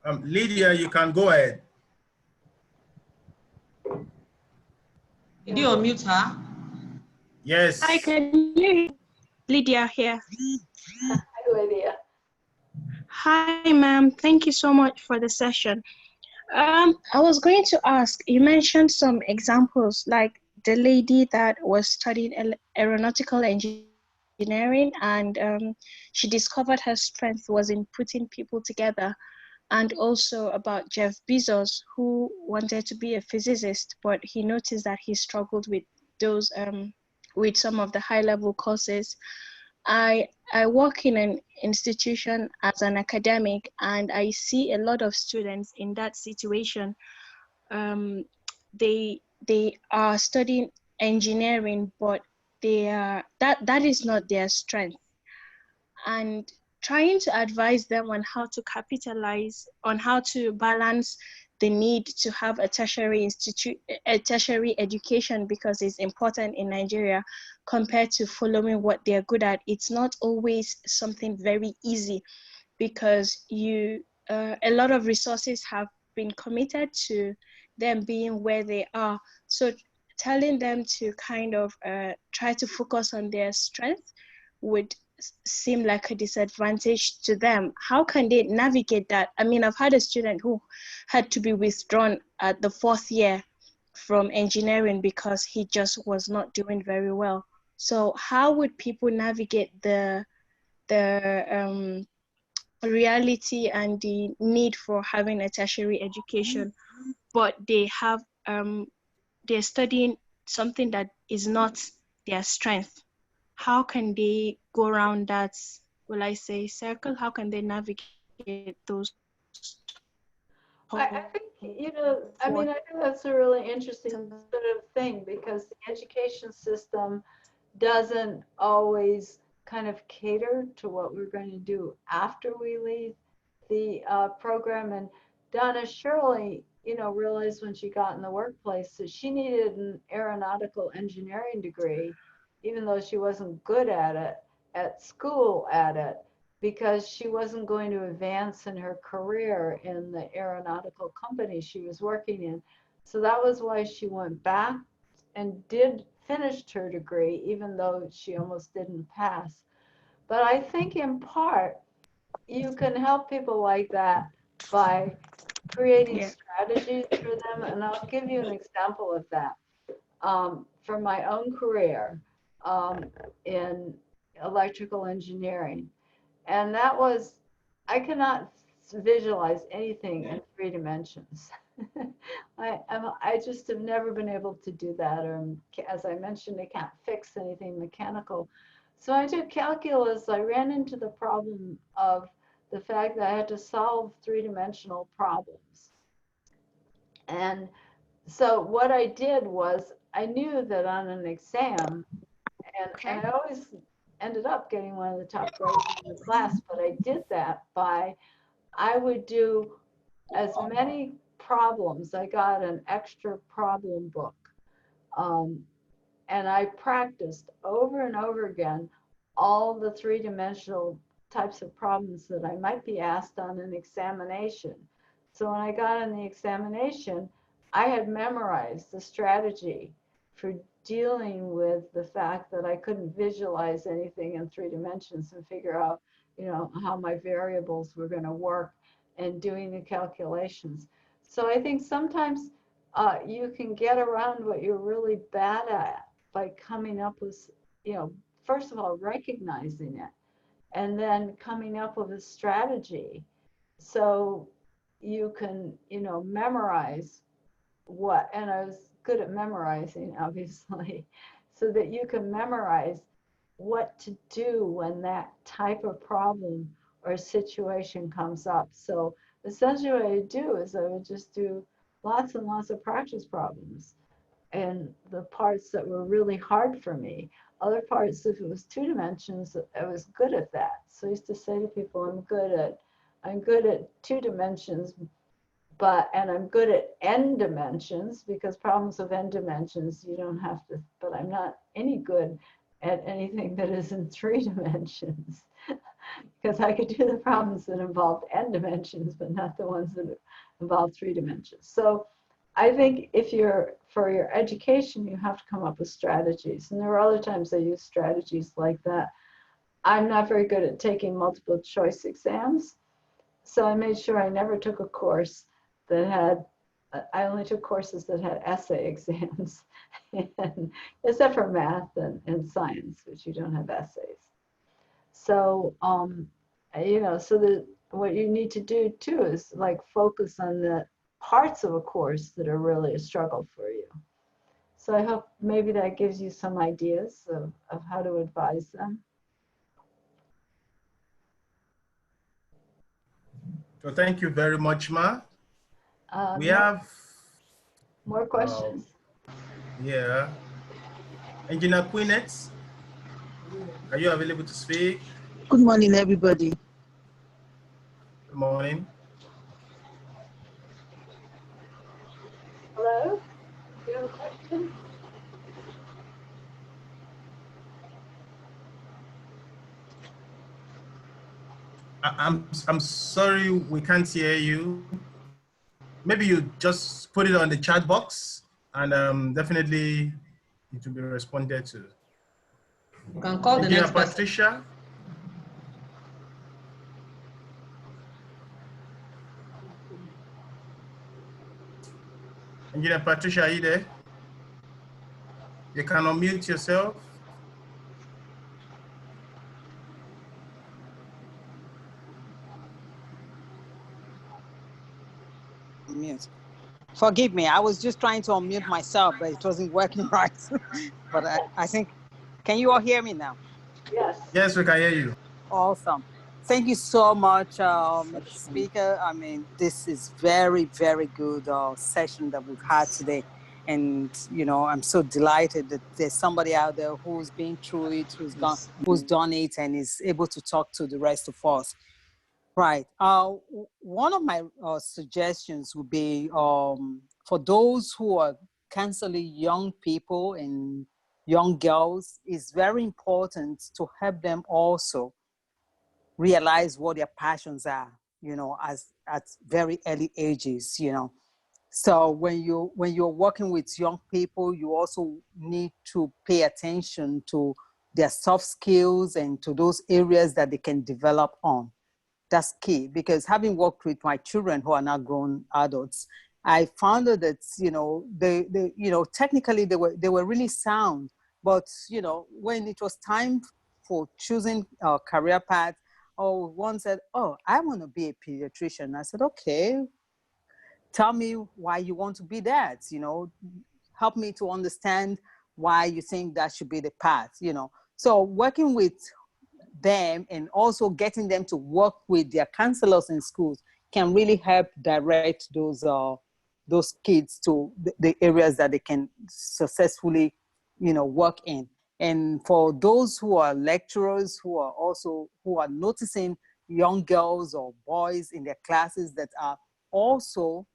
Speaker 1: Lydia, you can go ahead.
Speaker 4: Did you unmute her?
Speaker 1: Yes.
Speaker 6: Hi, can you hear? Lydia here.
Speaker 3: Hi, Lydia.
Speaker 6: Hi, ma'am. Thank you so much for the session. I was going to ask, you mentioned some examples, like the lady that was studying aeronautical engineering, and she discovered her strength was in putting people together, and also about Jeff Bezos, who wanted to be a physicist, but he noticed that he struggled with those with some of the high-level courses. I work in an institution as an academic, and I see a lot of students in that situation. Um, they are studying engineering, but that is not their strength. And trying to advise them on how to capitalize, on how to balance the need to have a tertiary education, because it's important in Nigeria, compared to following what they're good at. It's not always something very easy, because a lot of resources have been committed to them being where they are. So telling them to kind of try to focus on their strength would seem like a disadvantage to them. How can they navigate that? I mean, I've had a student who had to be withdrawn at the 4th year from engineering because he just was not doing very well. So how would people navigate the reality and the need for having a tertiary education, but they're studying something that is not their strength? How can they go around that, will I say, circle? How can they navigate those
Speaker 3: I think, I mean, I think that's a really interesting sort of thing, because the education system doesn't always kind of cater to what we're going to do after we leave the program. And Donna Shirley, realized when she got in the workplace that she needed an aeronautical engineering degree, even though she wasn't good at it, at school at it, because she wasn't going to advance in her career in the aeronautical company she was working in. So that was why she went back and did finished her degree, even though she almost didn't pass. But I think in part, you can help people like that by creating strategies for them. And I'll give you an example of that. From my own career in electrical engineering. And that was, I cannot visualize anything in 3 dimensions. I just have never been able to do that. Or as I mentioned, I can't fix anything mechanical. So I took calculus. I ran into the problem of the fact that I had to solve 3-dimensional problems. And so what I did was, I knew that on an exam, and I always ended up getting one of the top grades in the class, but I did that by, I would do as many problems. I got an extra problem book. And I practiced over and over again all the 3-dimensional types of problems that I might be asked on an examination. So when I got on the examination, I had memorized the strategy for dealing with the fact that I couldn't visualize anything in 3 dimensions and figure out, how my variables were going to work and doing the calculations. So I think sometimes you can get around what you're really bad at by coming up with, first of all, recognizing it, and then coming up with a strategy so you can, memorize what, and I was good at memorizing, obviously, so that you can memorize what to do when that type of problem or situation comes up. So essentially what I do is I would just do lots and lots of practice problems, and the parts that were really hard for me. Other parts, if it was 2 dimensions, I was good at that. So I used to say to people, I'm good at 2 dimensions, and I'm good at n dimensions, because problems of n dimensions, you don't have to, but I'm not any good at anything that is in 3 dimensions. because I could do the problems that involved n dimensions, but not the ones that involve 3 dimensions. So I think if you're, for your education, you have to come up with strategies. And there are other times I use strategies like that. I'm not very good at taking multiple choice exams. So I made sure I never took a course that had, I only took courses that had essay exams, and, except for math and science, which you don't have essays. So, you know, so that what you need to do too is like focus on the parts of a course that are really a struggle for you. So I hope maybe that gives you some ideas of how to advise them.
Speaker 1: So thank you very much, Ma. We
Speaker 3: No,
Speaker 1: have
Speaker 3: more questions.
Speaker 1: yeah, Engineer Queenet, are you available to speak?
Speaker 7: Good morning, everybody.
Speaker 1: Good morning.
Speaker 3: Hello? Do you have a question?
Speaker 1: I'm sorry we can't hear you. Maybe you just put it on the chat box, and definitely it will be responded to.
Speaker 4: You can call the
Speaker 1: Engineer
Speaker 4: next person.
Speaker 1: Patricia. Engineer Patricia, are you there? You can unmute yourself.
Speaker 8: Mute. Forgive me. I was just trying to unmute myself, but it wasn't working right. But I think, can you all hear me now?
Speaker 3: Yes.
Speaker 1: Yes, we can hear you.
Speaker 8: Awesome. Thank you so much, speaker. I mean, this is very, very good session that we've had today. And, you know, I'm so delighted that there's somebody out there who's been through it, who's done it, and is able to talk to the rest of us. Right. One of my suggestions would be for those who are counseling young people and young girls, it's very important to help them also realize what their passions are, you know, at very early ages, you know. So when you're working with young people, you also need to pay attention to their soft skills and to those areas that they can develop on. That's key, because having worked with my children who are now grown adults, I found that, you know, they you know, technically they were really sound, but, you know, when it was time for choosing a career path, oh, one said, oh, I want to be a pediatrician. I said, okay, tell me why you want to be that, you know, help me to understand why you think that should be the path, you know. So working with them and also getting them to work with their counselors in schools can really help direct those kids to the areas that they can successfully, you know, work in. And for those who are lecturers who are noticing young girls or boys in their classes that are also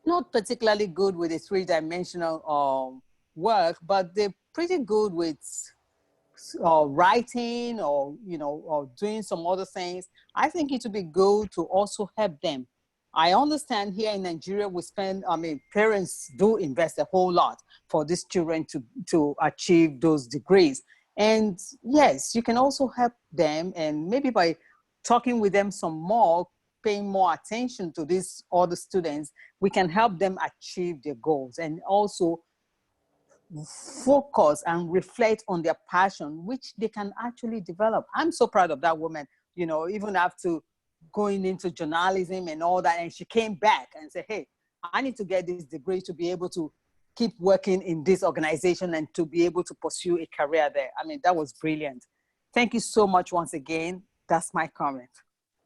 Speaker 8: not particularly good with a three-dimensional work, but they're pretty good with writing or, you know, or doing some other things, I think it would be good to also help them. I understand here in Nigeria, parents do invest a whole lot for these children to achieve those degrees. And yes, you can also help them, and maybe by talking with them some more, paying more attention to these other students, we can help them achieve their goals and also focus and reflect on their passion, which they can actually develop. I'm so proud of that woman, you know, even after going into journalism and all that, and she came back and said, hey, I need to get this degree to be able to keep working in this organization and to be able to pursue a career there. I mean, that was brilliant. Thank you so much once again. That's my comment.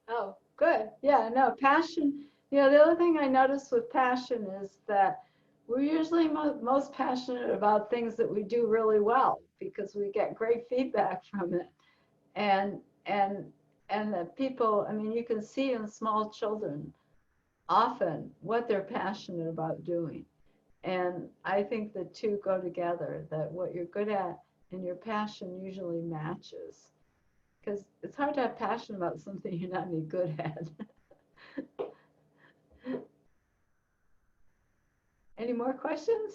Speaker 3: Oh, good. Yeah, no, passion. You know, the other thing I noticed with passion is that we're usually most passionate about things that we do really well because we get great feedback from it. And the people, I mean, you can see in small children often what they're passionate about doing. And I think the two go together, that what you're good at and your passion usually matches. because it's hard to have passion about something you're not any good at. Any more questions?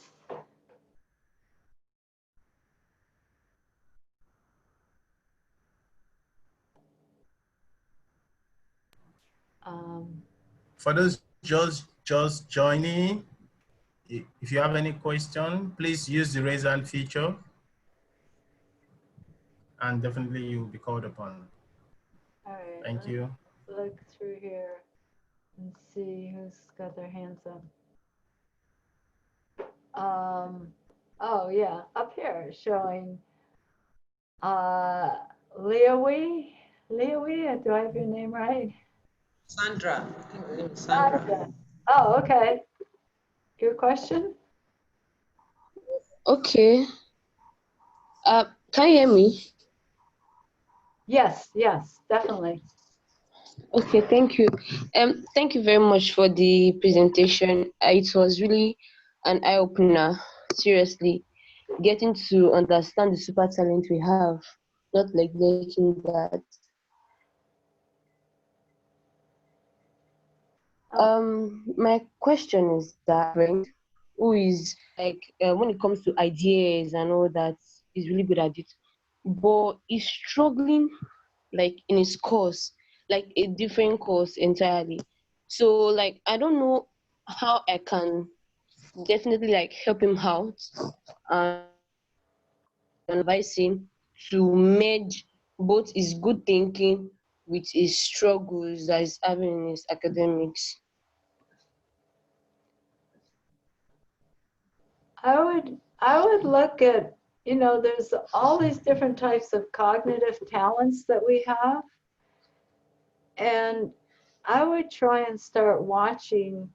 Speaker 1: For those just joining, if you have any question, please use the raise hand feature, and definitely you'll be called upon.
Speaker 3: All right.
Speaker 1: Thank you.
Speaker 3: Look through here and see who's got their hands up. Oh yeah, up here showing Leowie. Leowie, do I have your name right?
Speaker 4: Sandra. I think the name is Sandra.
Speaker 3: Oh, okay. Your question?
Speaker 9: Okay. Can you hear me?
Speaker 3: Yes, definitely.
Speaker 9: Okay, thank you. Thank you very much for the presentation. It was really an eye-opener, seriously. Getting to understand the super talent we have, not neglecting that. My question is that friend who is like when it comes to ideas and all that is really good at it, but is struggling like in his course, like a different course entirely. So like I don't know how I can definitely like help him out and advise him to merge both his good thinking with his struggles that he's having in his academics.
Speaker 3: I would look at, there's all these different types of cognitive talents that we have. And I would try and start watching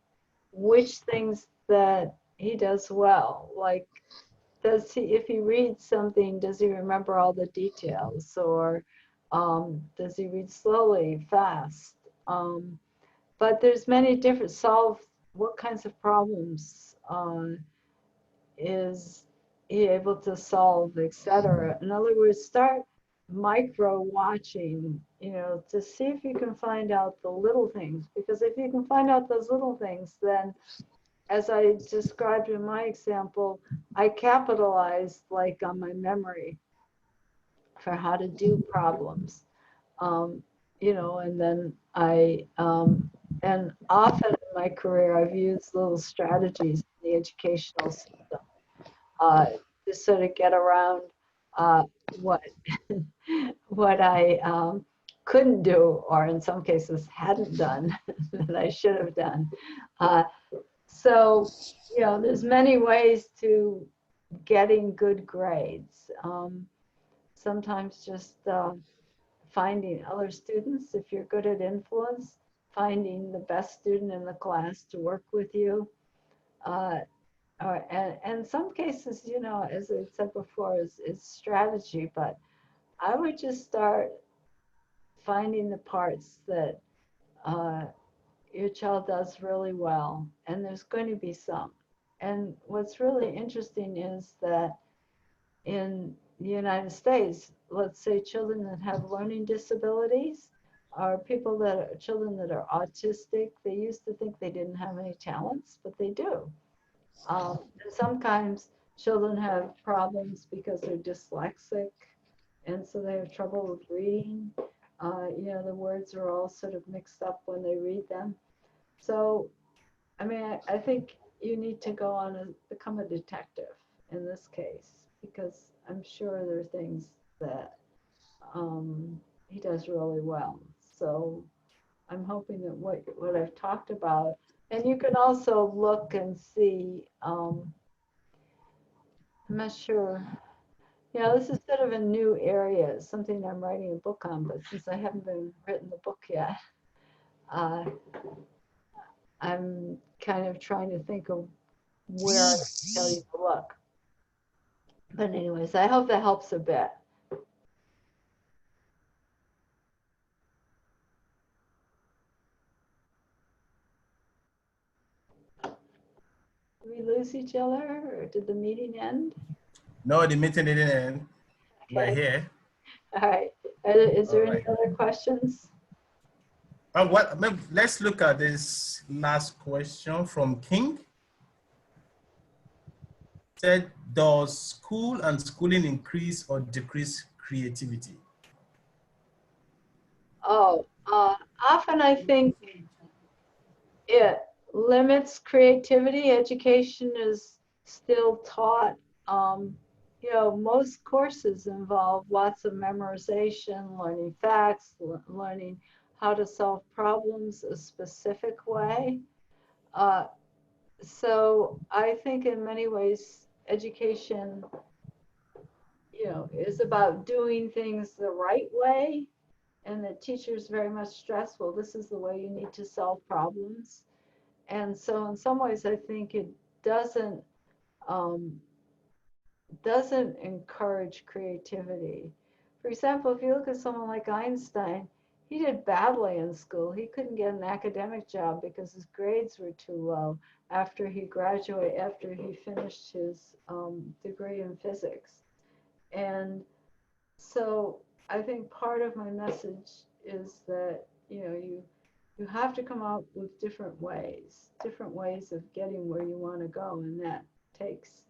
Speaker 3: which things that he does well. Like, if he reads something, does he remember all the details? Or does he read slowly, fast? But there's many different what kinds of problems is he able to solve, etc. In other words, start micro watching, to see if you can find out the little things. Because if you can find out those little things, then as I described in my example, I capitalized like on my memory for how to do problems. And then and often in my career, I've used little strategies in the educational system to sort of get around what what I couldn't do, or in some cases hadn't done that I should have done. So, there's many ways to getting good grades. Sometimes just finding other students, if you're good at influence, finding the best student in the class to work with you. And some cases, as I said before, is strategy, but I would just start finding the parts that your child does really well, and there's going to be some. And what's really interesting is that in the United States, let's say children that have learning disabilities or children that are autistic, they used to think they didn't have any talents, but they do. And sometimes children have problems because they're dyslexic, and so they have trouble with reading. The words are all sort of mixed up when they read them. So, I think you need to go on and become a detective in this case, because I'm sure there are things that he does really well. So I'm hoping that what I've talked about, and you can also look and see, I'm not sure, this is sort of a new area, something I'm writing a book on, but since I haven't written the book yet, I'm kind of trying to think of where I can tell you to look. But anyways, I hope that helps a bit. Did we lose each other, or did the meeting end?
Speaker 1: No, the meeting didn't end.
Speaker 3: Okay.
Speaker 1: We're here.
Speaker 3: All right. Is there
Speaker 1: All
Speaker 3: any
Speaker 1: right.
Speaker 3: other questions?
Speaker 1: Let's look at this last question from King. Said, does school and schooling increase or decrease creativity?
Speaker 3: Oh, often I think it limits creativity. Education is still taught. You know, most courses involve lots of memorization, learning facts, learning how to solve problems a specific way. So I think in many ways, education, you know, is about doing things the right way. And the teachers very much stress, well, this is the way you need to solve problems. And so in some ways, I think it doesn't encourage creativity. For example, if you look at someone like Einstein, he did badly in school. He couldn't get an academic job because his grades were too low after he finished his degree in physics. And so I think part of my message is that, you know, you have to come up with different ways of getting where you want to go, and that takes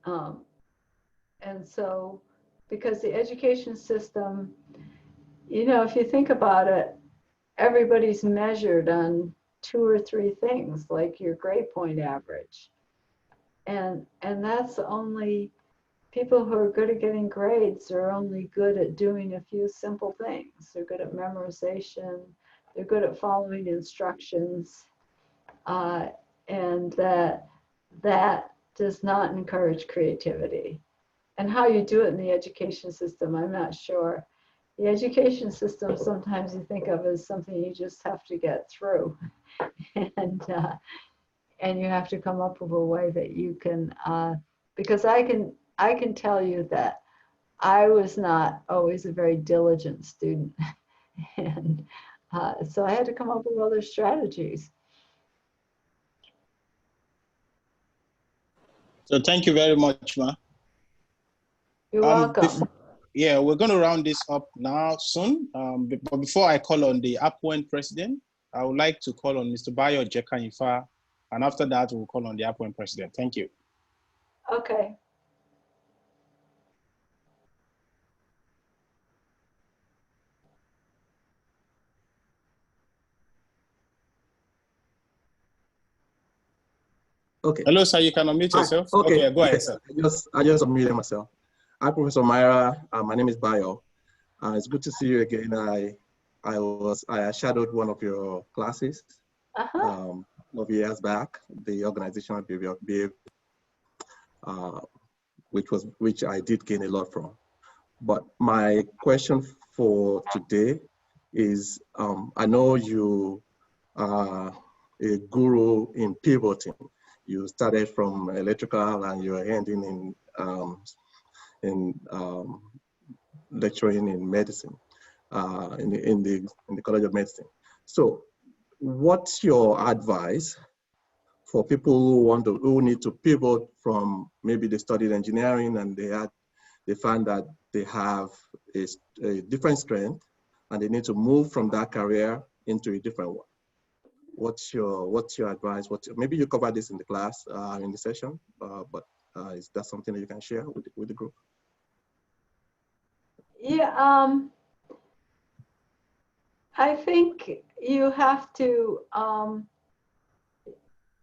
Speaker 3: and so because the education system, you know, if you think about it, everybody's measured on 2 or 3 things, like your grade point average, and that's only people who are good at getting grades are only good at doing a few simple things. They're good at memorization, they're good at following instructions, and that does not encourage creativity. And how you do it in the education system, I'm not sure. The education system sometimes you think of as something you just have to get through, and you have to come up with a way that you can. Because I can tell you that I was not always a very diligent student, and so I had to come up with other strategies.
Speaker 5: So thank you very much, Ma.
Speaker 3: You're welcome.
Speaker 5: Yeah, we're going to round this up now soon. But before I call on the APWEN president, I would like to call on Mr. Bayo Jekanifa, and after that, we'll call on the APWEN president. Thank you.
Speaker 3: Okay.
Speaker 10: Okay.
Speaker 5: Hello, sir. You can unmute yourself.
Speaker 10: Okay.
Speaker 5: Go ahead,
Speaker 10: Yes,
Speaker 5: sir.
Speaker 10: I just unmuted myself. Hi, Professor Myra. My name is Bayo. It's good to see you again. I shadowed one of your classes of years back, the organizational behavior, which I did gain a lot from. But my question for today is, I know you are a guru in pivoting. You started from electrical and you're ending in lecturing in medicine, in the College of Medicine. So, what's your advice for people who need to pivot from, maybe they studied engineering and they find that they have a different strength and they need to move from that career into a different one? What's your advice? Maybe you covered this in the class, in the session, but is that something that you can share with the group?
Speaker 3: Yeah, I think you have to,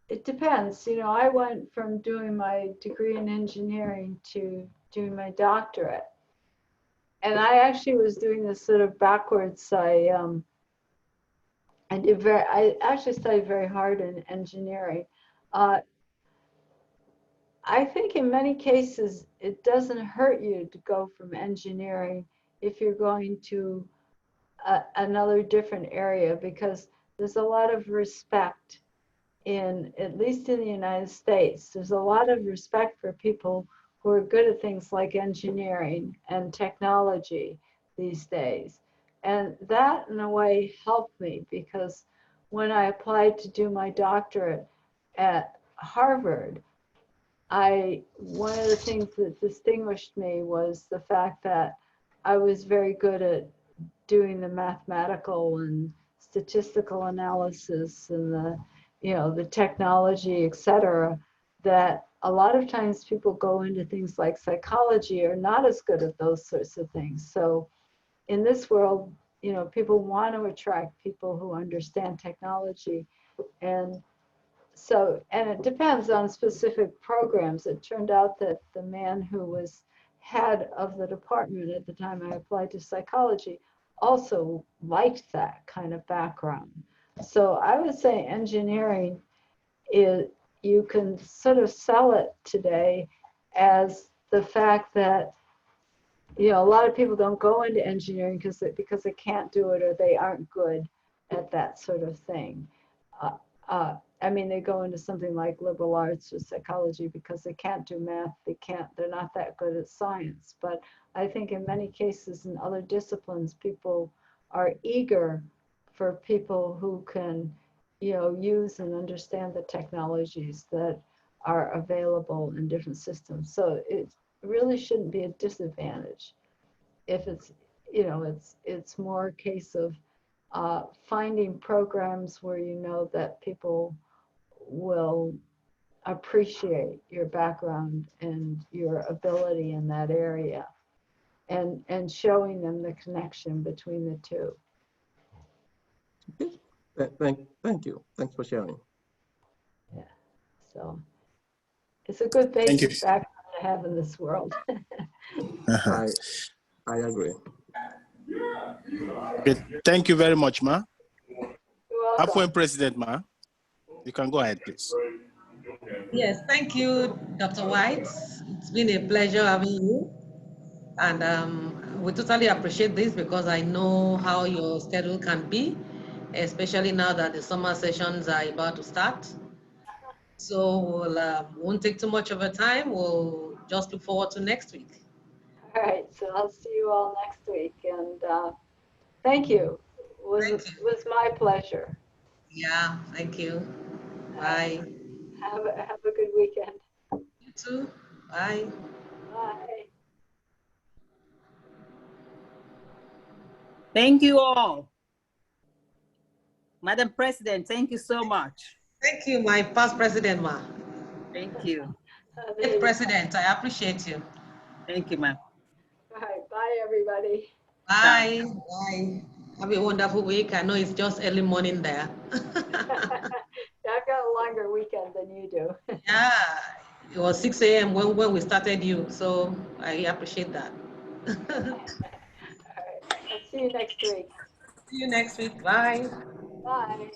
Speaker 3: it depends. You know, I went from doing my degree in engineering to doing my doctorate. And I actually was doing this sort of backwards. I actually studied very hard in engineering. I think in many cases, it doesn't hurt you to go from engineering if you're going to another different area, because there's a lot of respect at least in the United States, there's a lot of respect for people who are good at things like engineering and technology these days. And that, in a way, helped me, because when I applied to do my doctorate at Harvard, one of the things that distinguished me was the fact that I was very good at doing the mathematical and statistical analysis and the, you know, the technology, et cetera, that a lot of times people go into things like psychology are not as good at those sorts of things. So in this world, you know, people want to attract people who understand technology. And so, and it depends on specific programs. It turned out that the man who was head of the department at the time I applied to psychology also liked that kind of background. So I would say engineering is, you can sort of sell it today as the fact that, you know, a lot of people don't go into engineering because they can't do it or they aren't good at that sort of thing. I mean, they go into something like liberal arts or psychology because they can't do math. They're not that good at science. But I think in many cases in other disciplines, people are eager for people who can, you know, use and understand the technologies that are available in different systems. So it really shouldn't be a disadvantage. If it's, you know, it's more a case of finding programs where you know that people will appreciate your background and your ability in that area, and showing them the connection between the two.
Speaker 10: Okay. Thank you. Thanks for sharing.
Speaker 3: Yeah, so it's a good basic background to have in this world.
Speaker 10: I agree.
Speaker 5: Okay, thank you very much, Ma.
Speaker 3: You're welcome.
Speaker 5: APWEN President, Ma. You can go ahead, please.
Speaker 4: Yes, thank you, Dr. White. It's been a pleasure having you. And we totally appreciate this because I know how your schedule can be, especially now that the summer sessions are about to start. So we'll won't take too much of a time. We'll just look forward to next week.
Speaker 3: All right, so I'll see you all next week, and thank you. It was my pleasure.
Speaker 4: Yeah, thank you. Bye.
Speaker 3: Have a good weekend.
Speaker 4: You too. Bye.
Speaker 3: Bye.
Speaker 11: Thank you all. Madam President, thank you so much.
Speaker 4: Thank you, my past president, Ma.
Speaker 11: Thank you.
Speaker 4: Hey, President, I appreciate you.
Speaker 11: Thank you, ma'am.
Speaker 3: All right, bye, everybody.
Speaker 4: Bye. Bye. Have a wonderful week. I know it's just early morning there.
Speaker 3: I've got a longer weekend than you do.
Speaker 4: Yeah, it was 6 a.m. when we started you, so I appreciate that.
Speaker 3: All right, I'll see you next week.
Speaker 4: See you next week. Bye.
Speaker 3: Bye.